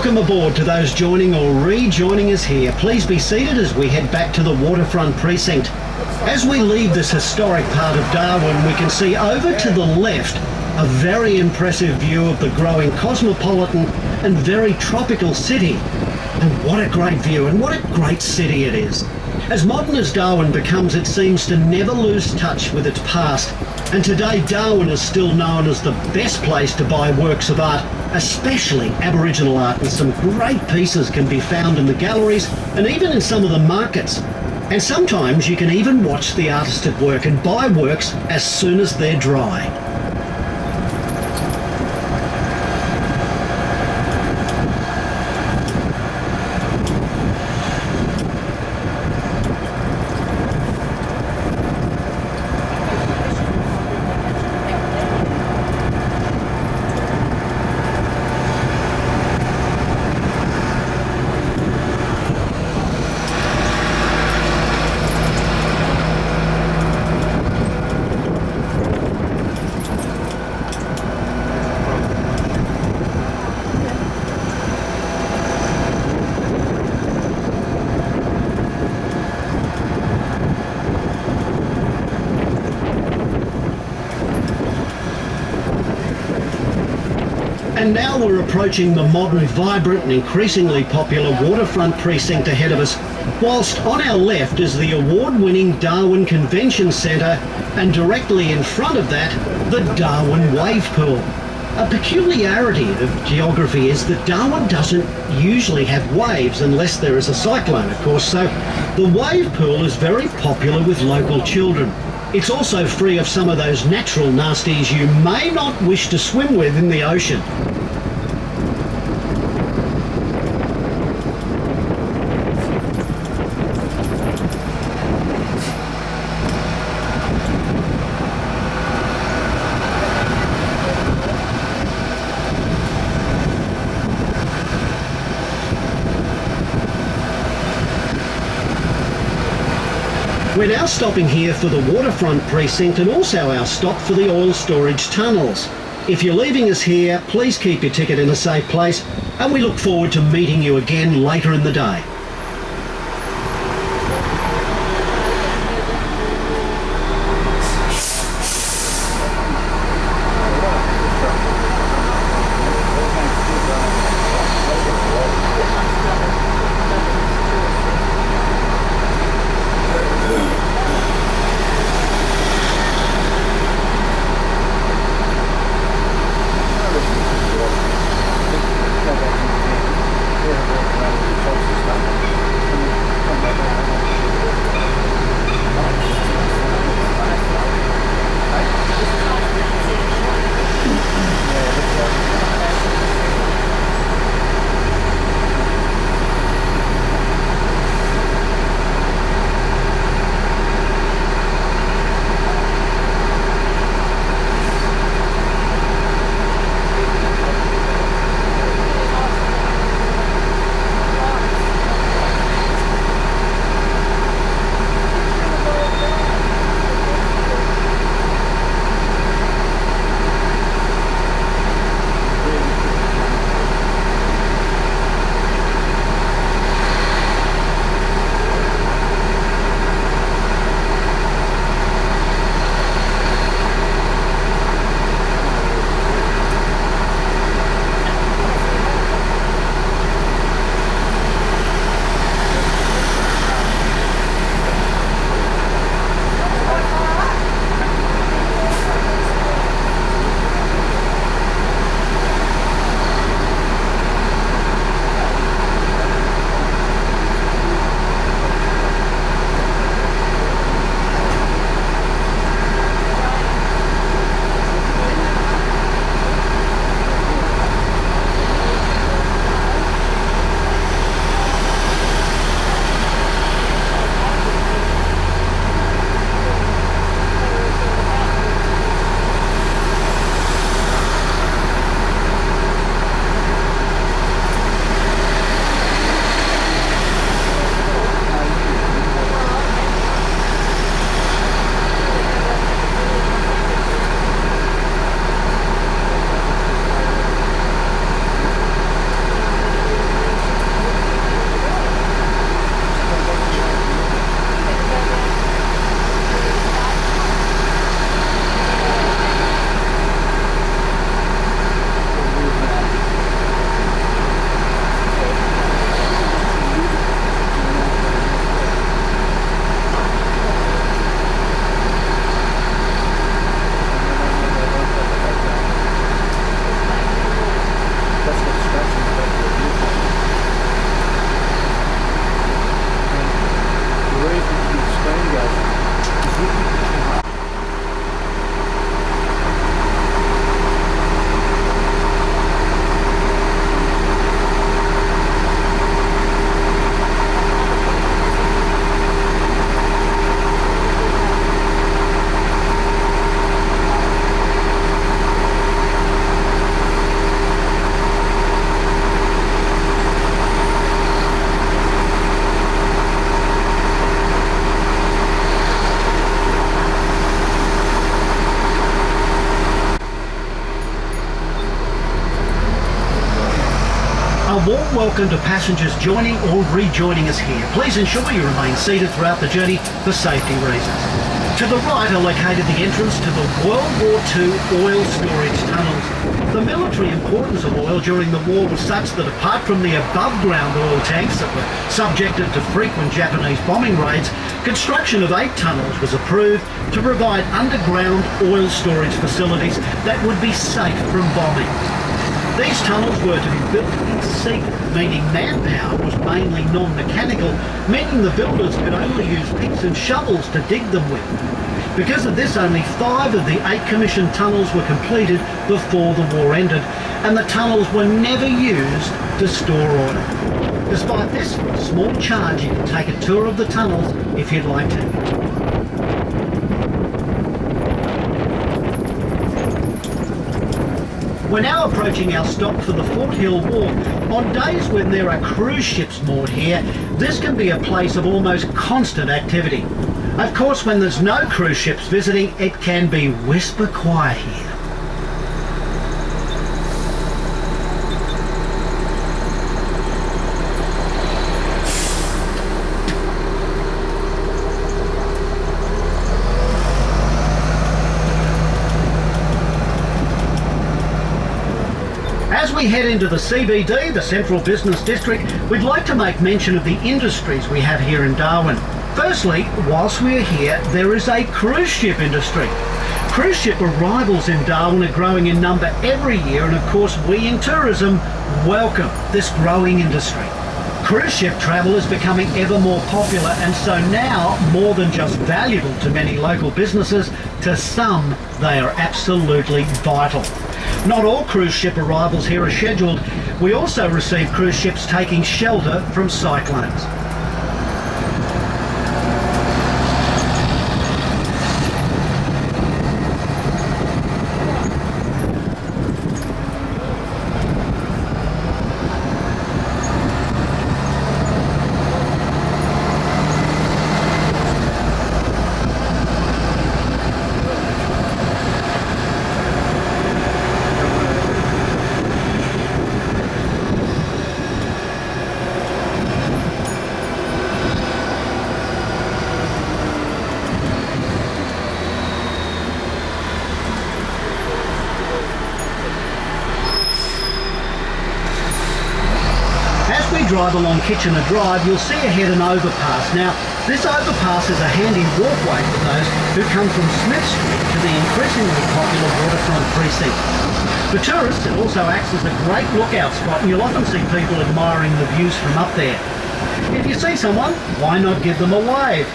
welcome aboard to those joining or rejoining us here. Please be seated as we head back to the waterfront precinct. As we leave this historic part of Darwin, we can see over to the left a very impressive view of the growing cosmopolitan and very tropical city. And what a great view, and what a great city it is. As modern as Darwin becomes, it seems to never lose touch with its past. And today Darwin is still known as the best place to buy works of art, especially Aboriginal art, and some great pieces can be found in the galleries and even in some of the markets. And sometimes you can even watch the artist at work and buy works as soon as they're dry. And now we're approaching the modern, vibrant and increasingly popular waterfront precinct ahead of us, whilst on our left is the award-winning Darwin Convention Centre, and directly in front of that, the Darwin Wave Pool. A peculiarity of geography is that Darwin doesn't usually have waves unless there is a cyclone, of course, so the wave pool is very popular with local children. It's also free of some of those natural nasties you may not wish to swim with in the ocean. We're now stopping here for the waterfront precinct and also our stop for the oil storage tunnels. If you're leaving us here, please keep your ticket in a safe place, and we look forward to meeting you again later in the day. Around the shops and stuff. warm welcome to passengers joining or rejoining us here. Please ensure you remain seated throughout the journey for safety reasons. To the right are located the entrance to the World War II oil storage tunnels. The military importance of oil during the war was such that apart from the above-ground oil tanks that were subjected to frequent Japanese bombing raids, construction of 8 tunnels was approved to provide underground oil storage facilities that would be safe from bombing. These tunnels were to be built in secret, meaning manpower was mainly non-mechanical, meaning the builders could only use picks and shovels to dig them with. Because of this, only 5 of the 8 commissioned tunnels were completed before the war ended, and the tunnels were never used to store oil. Despite this, for a small charge, you can take a tour of the tunnels if you'd like to. We're now approaching our stop for the Fort Hill Walk. On days when there are cruise ships moored here, this can be a place of almost constant activity. Of course, when there's no cruise ships visiting, it can be whisper quiet here. As we head into the CBD, the Central Business District, we'd like to make mention of the industries we have here in Darwin. Firstly, whilst we're here, there is a cruise ship industry. Cruise ship arrivals in Darwin are growing in number every year, and of course we in tourism welcome this growing industry. Cruise ship travel is becoming ever more popular, and so now, more than just valuable to many local businesses, to some they are absolutely vital. Not all cruise ship arrivals here are scheduled. We also receive cruise ships taking shelter from cyclones. Drive along Kitchener Drive, you'll see ahead an overpass. Now, this overpass is a handy walkway for those who come from Smith Street to the increasingly popular waterfront precinct. For tourists, it also acts as a great lookout spot, and you'll often see people admiring the views from up there. If you see someone, why not give them a wave?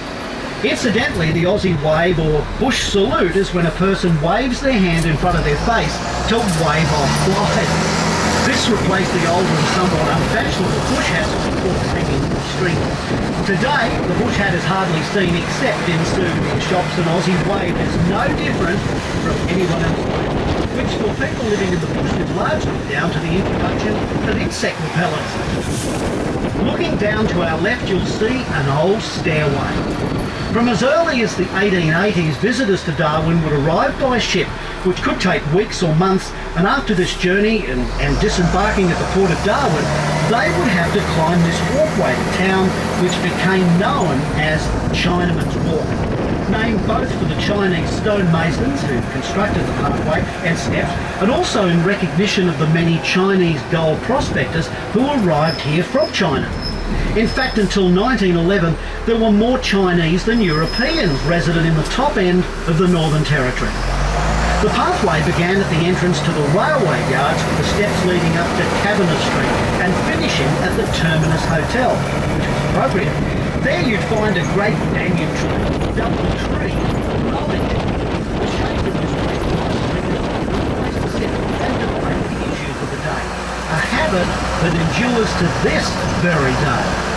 Incidentally, the Aussie wave or bush salute is when a person waves their hand in front of their face to wave off flies. This replaced the old and somewhat unfashionable bush hat before hanging from the string. Today, the bush hat is hardly seen except in souvenir shops, and Aussie wave is no different from anyone else, which for people living in the bush is largely down to the introduction of insect repellents. Looking down to our left, you'll see an old stairway. From as early as the 1880s, visitors to Darwin would arrive by ship, which could take weeks or months, and after this journey and disembarking at the port of Darwin, they would have to climb this walkway to town, which became known as Chinaman's Walk, named both for the Chinese stonemasons who constructed the pathway and steps, and also in recognition of the many Chinese gold prospectors who arrived here from China. In fact, until 1911, there were more Chinese than Europeans resident in the top end of the Northern Territory. The pathway began at the entrance to the railway yards with the steps leading up to Cabinet Street and finishing at the Terminus Hotel, which was appropriate. There you'd find a great banyan tree, double tree, knowledge. The shape of this tree was to set and debate the issues of the day, a habit that endures to this very day.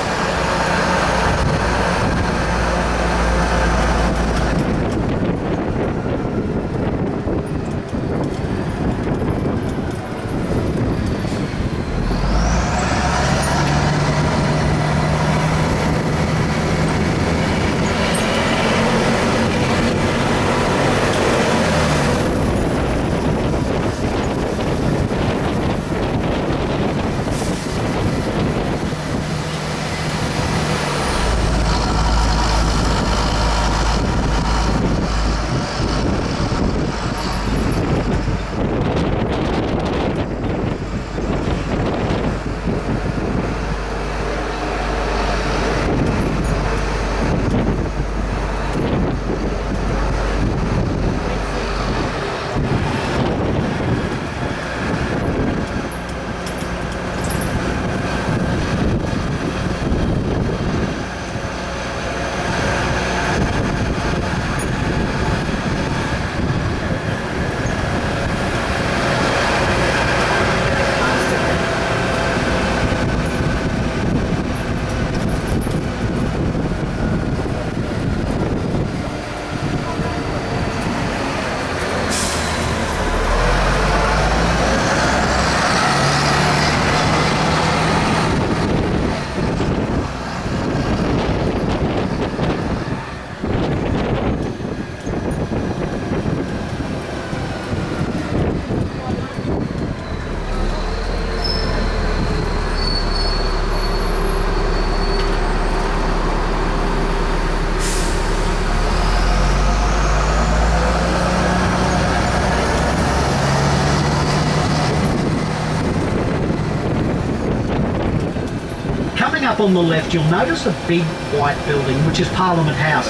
up on the left, you'll notice a big white building, which is Parliament House.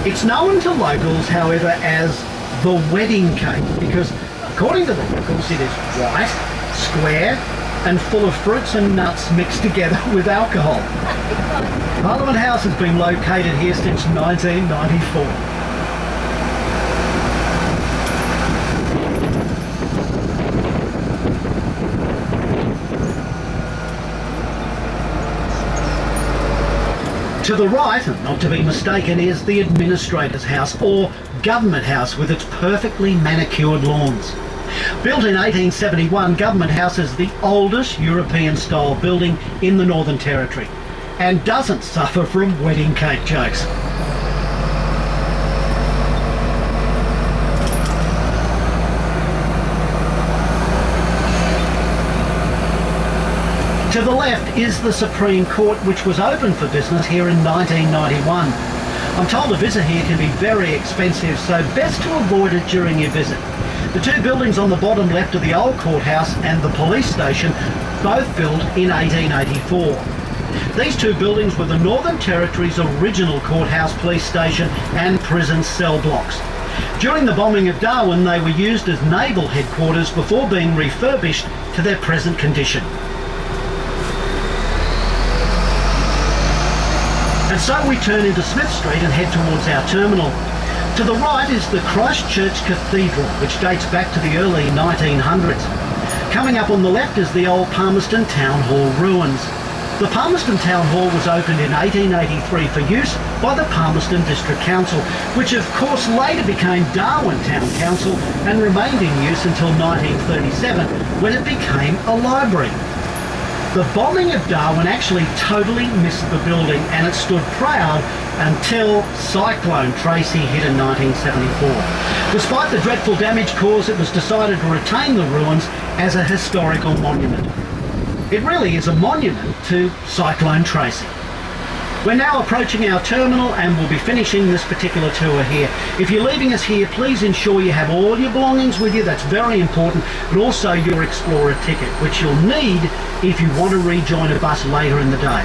It's known to locals, however, as the wedding cake, because according to the locals, it is white, square, and full of fruits and nuts mixed together with alcohol. Parliament House has been located here since 1994. To the right, and not to be mistaken, is the Administrator's House, or Government House, with its perfectly manicured lawns. Built in 1871, Government House is the oldest European-style building in the Northern Territory and doesn't suffer from wedding cake jokes. To the left is the Supreme Court, which was open for business here in 1991. I'm told a visit here can be very expensive, so best to avoid it during your visit. The two buildings on the bottom left are the old courthouse and the police station, both built in 1884. These two buildings were the Northern Territory's original courthouse, police station and prison cell blocks. During the bombing of Darwin, they were used as naval headquarters before being refurbished to their present condition. And so we turn into Smith Street and head towards our terminal. To the right is the Christchurch Cathedral, which dates back to the early 1900s. Coming up on the left is the old Palmerston Town Hall ruins. The Palmerston Town Hall was opened in 1883 for use by the Palmerston District Council, which of course later became Darwin Town Council and remained in use until 1937, when it became a library. The bombing of Darwin actually totally missed the building, and it stood proud until Cyclone Tracy hit in 1974. Despite the dreadful damage caused, it was decided to retain the ruins as a historical monument. It really is a monument to Cyclone Tracy. We're now approaching our terminal and we'll be finishing this particular tour here. If you're leaving us here, please ensure you have all your belongings with you. That's very important. And also your Explorer ticket, which you'll need if you want to rejoin a bus later in the day.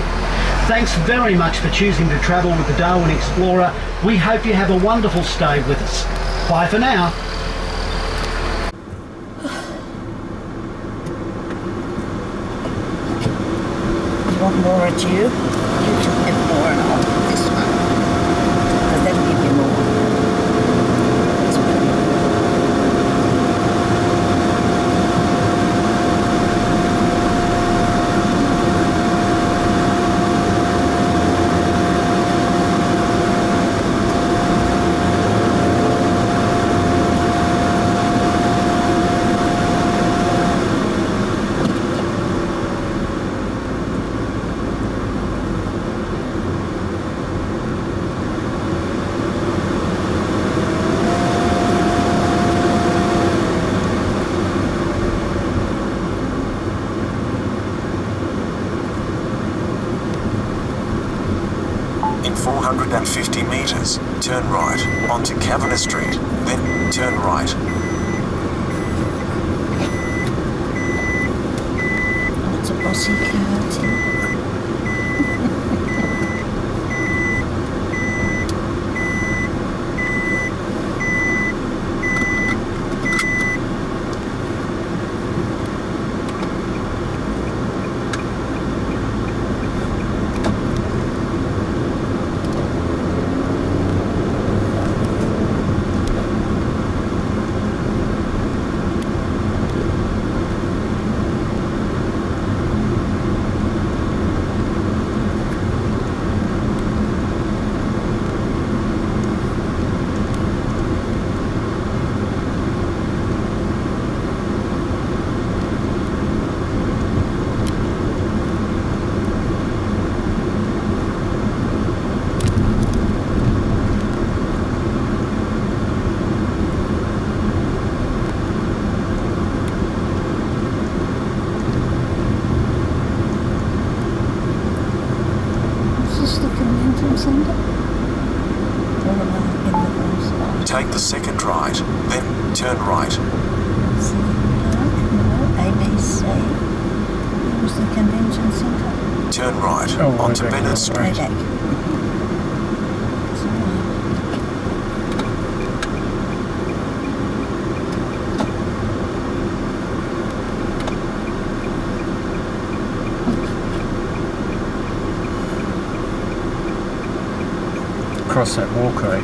Thanks very much for choosing to travel with the Darwin Explorer. We hope you have a wonderful stay with us. Bye for now. You want more at you? You can have more and I'll put this one. Because that'll give you more. It's pretty good. In 450 metres, turn right onto Kavanagh Street, then turn right. Oh, it's a bossy car, Tim. Take the second right, then turn right. ABC. It was the convention centre. turn right Oh, onto way back Bennett the Street. other Way back. It's all right. Across that walkway.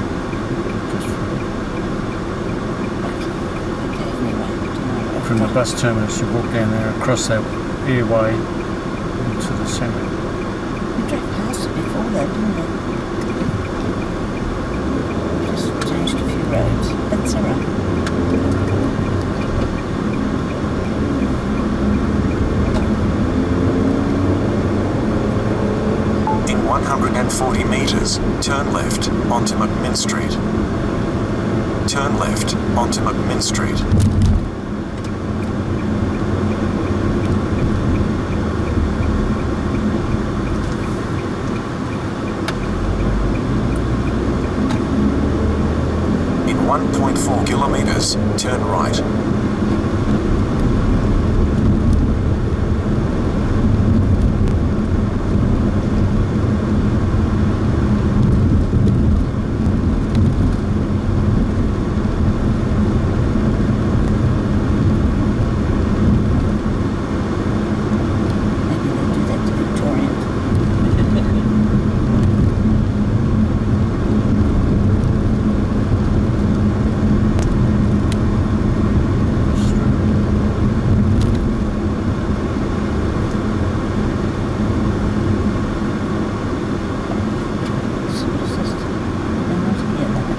Just Okay, anyway, tomorrow. from the bus terminus, you walk down there, across that airway into the centre. We drove past it before though, didn't we? Just changed a few roads. That's all right. In 140 metres, turn left onto McMinn Street. Turn left onto McMinn Street. In 1.4 kilometres, turn right. Maybe they'll do that to Victorian. So it's just, they're not here though.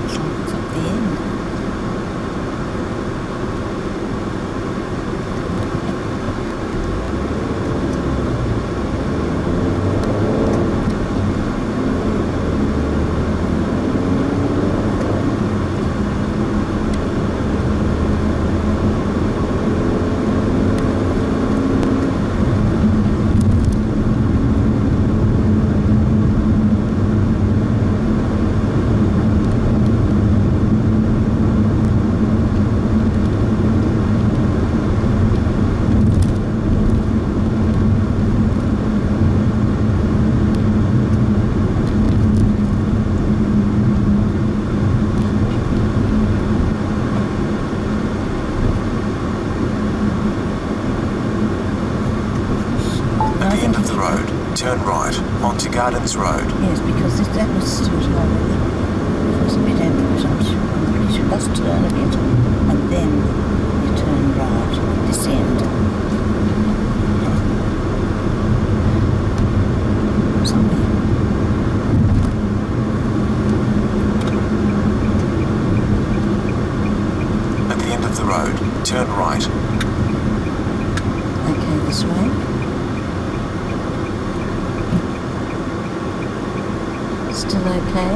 It's like it's at the end. At the end of the road, turn right onto Gardens Road. Yes, because if that was Stuart Highway, it was a bit ambiguous. I'm pretty sure that's turn a bit, and then you turn right, descend. Somewhere. At the end of the road, turn right. Okay, this way. Still okay?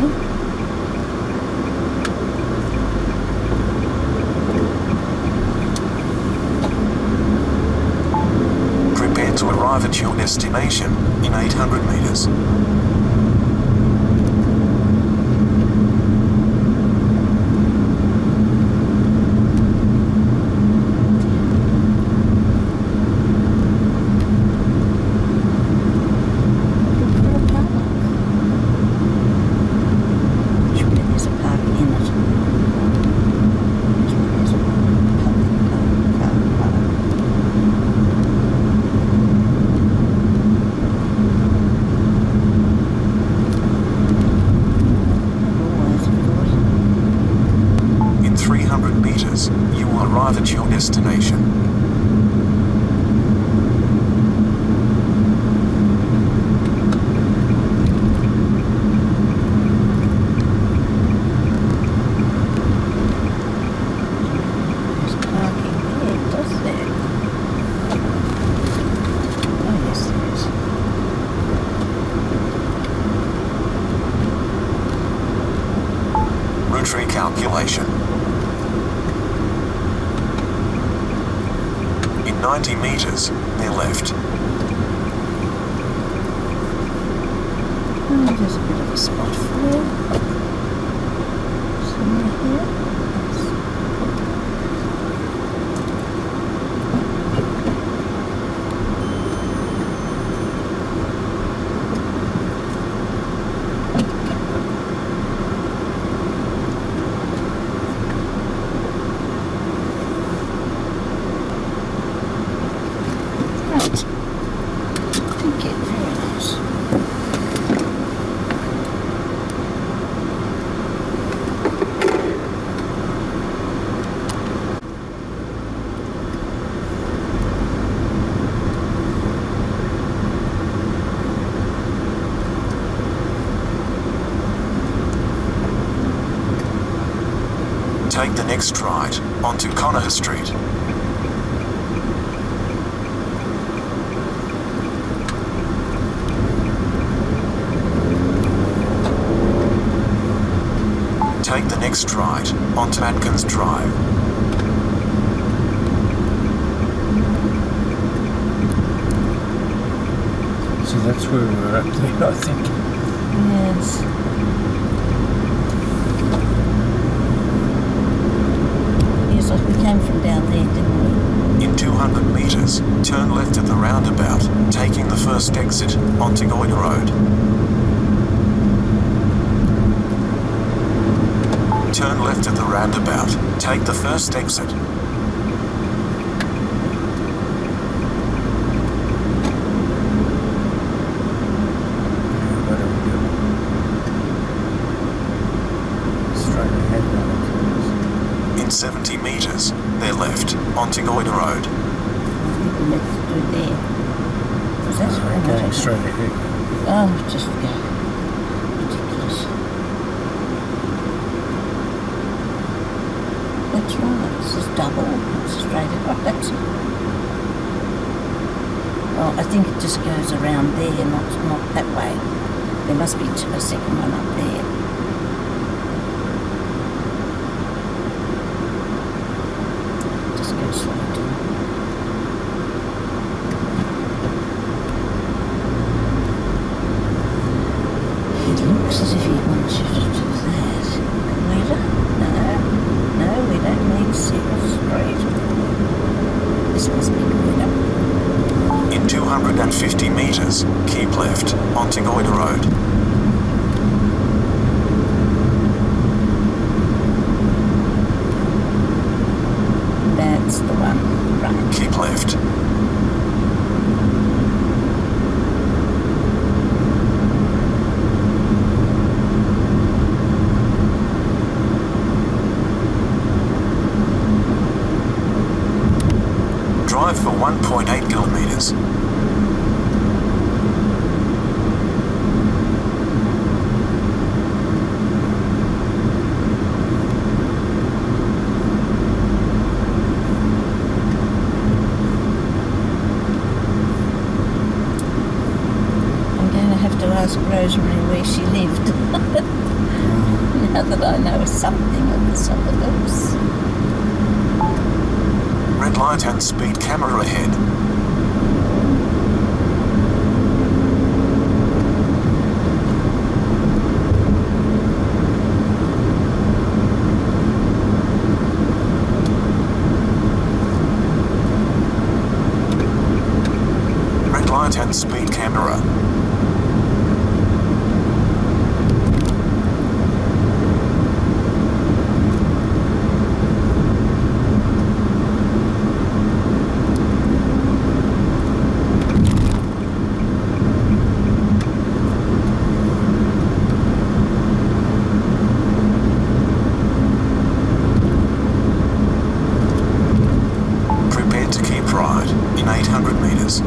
Prepare to arrive at your destination in 800 metres. For a park. Surely there's a park in it. Surely there's a public park. Always, of course. In 300 metres, you will arrive at your destination. There's parking there, does there? calculation. In 90 metres, they're left. Oh, there's a bit of a spot for you. Somewhere here. Right. Thank you, very nice. Take the next right onto Connaught Street. Take the next right onto Atkins Drive. See, that's where we were up there, I think. Yes. Yes, we came from down there, didn't we? In 200 metres, turn left at the roundabout, taking the first exit onto Goyder Road. Turn left at the roundabout, take the first exit. What do we do? Straight ahead now. In 70 metres, they're left onto Goyder Road. Let's do there. Was that We're going straight ahead. Oh, just go. Ridiculous. That's right. This is double. It's straight across. That's it. Oh, I think it just goes around there, not that way. There must be a second one up there. Just go slow down. It looks as if he wants you to do that. Waiter? No, we don't need Cedar Street. This must be Waiter. In 250 metres, keep left onto Goyder Road. That's the one. Right. Keep left. Drive for 1.8 kilometres. I'm going to have to ask Rosemary where she lived. Now that I know something of the suburbs. Red light and speed camera ahead. Red light and speed camera. Prepare to keep right in 800 metres.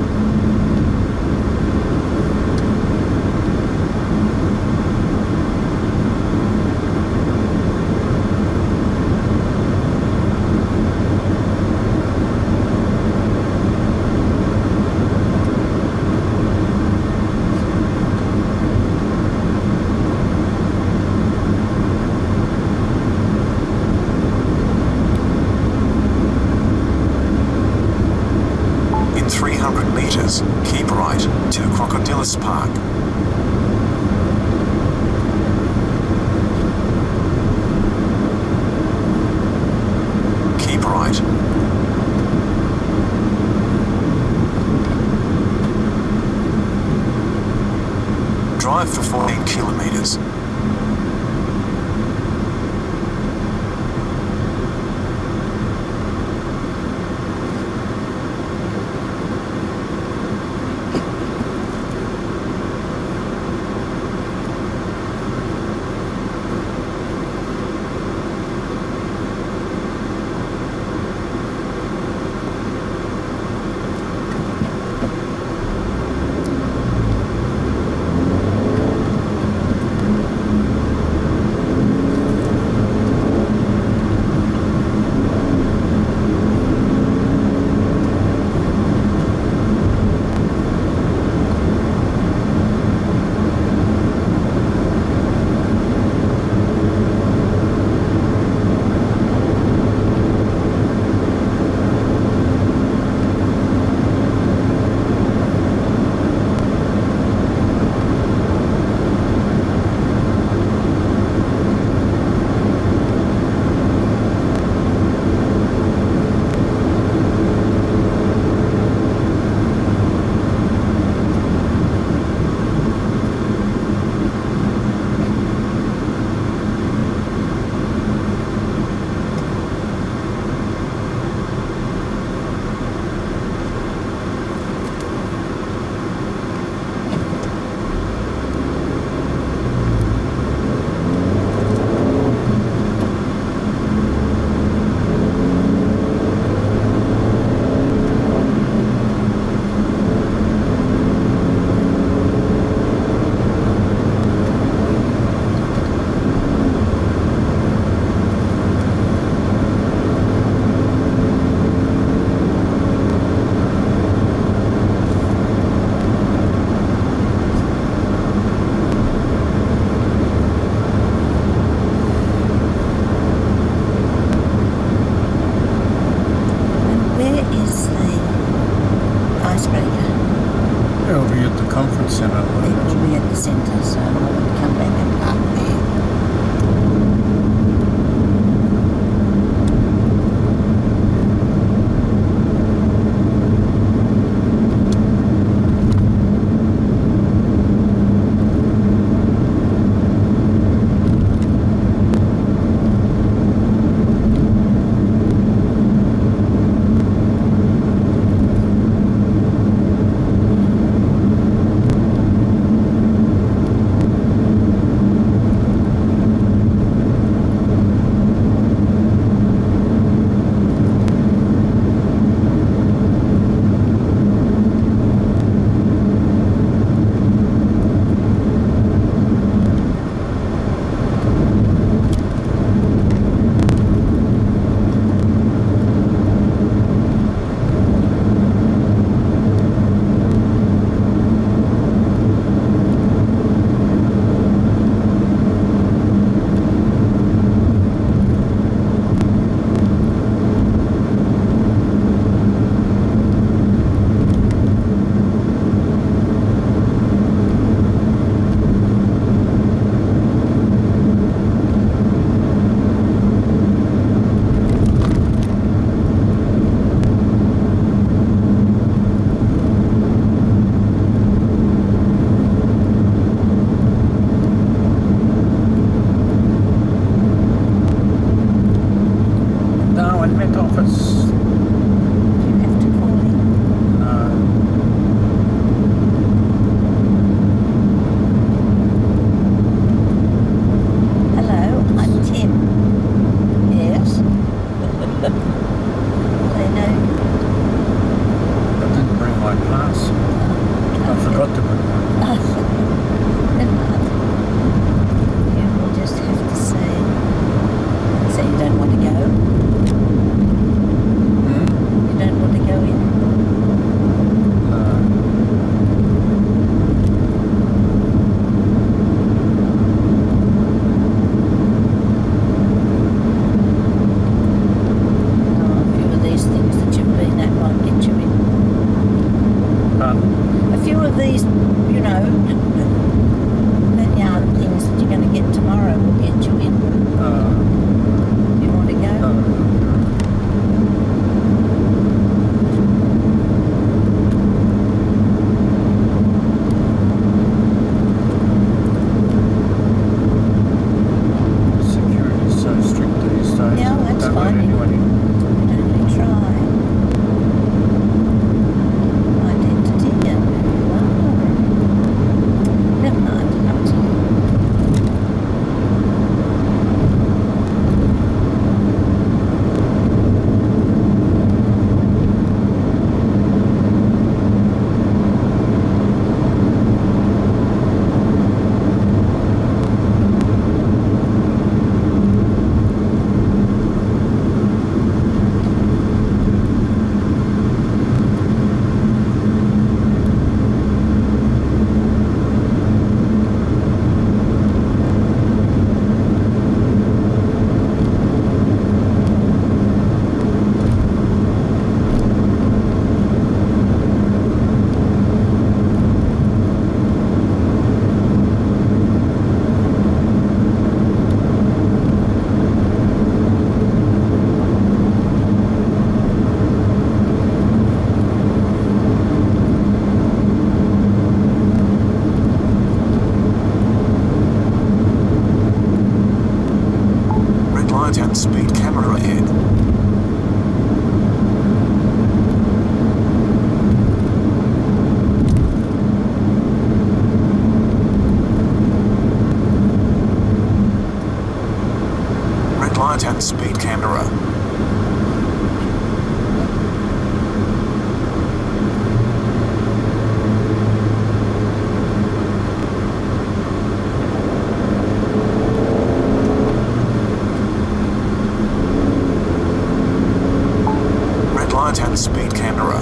right to Crocodilus Park. Keep right. Drive for 14 kilometres. conference centre. It will be at the centre, so I would come back and park there. of these, you know, lanyard things that you're going to get tomorrow will get you in. Do you want to go? Security's so strict these days. Yeah, that's Don't let fine. anyone in. You can only try. Identity and never mind, up to you. Red light and speed camera ahead. Red light and speed camera. Red light and speed camera.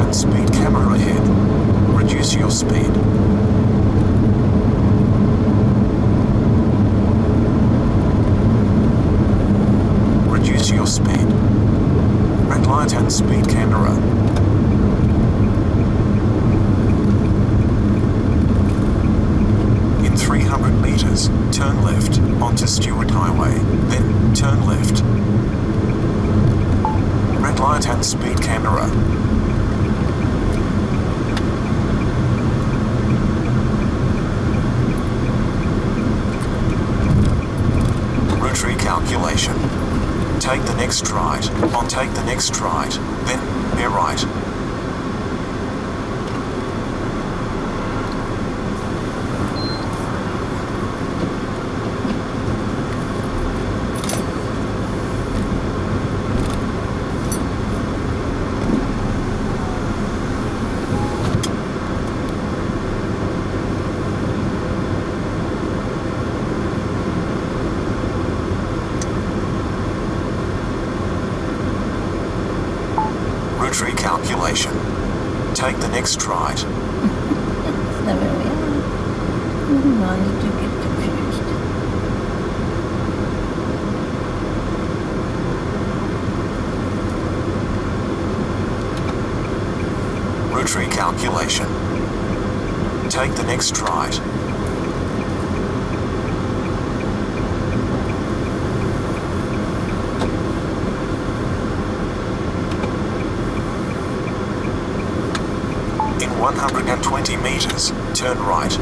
turn speed camera ahead. Reduce your speed. Reduce your speed. Red light and speed camera. In 300 meters, turn left onto Stewart Highway, then turn left. Red light and speed camera. Route recalculation. Take the next right, take the next right, then bear right. Route recalculation. Take the next right. So where we are. Never mind, I do get confused. Route recalculation. Take the next right. In 120 meters, turn right.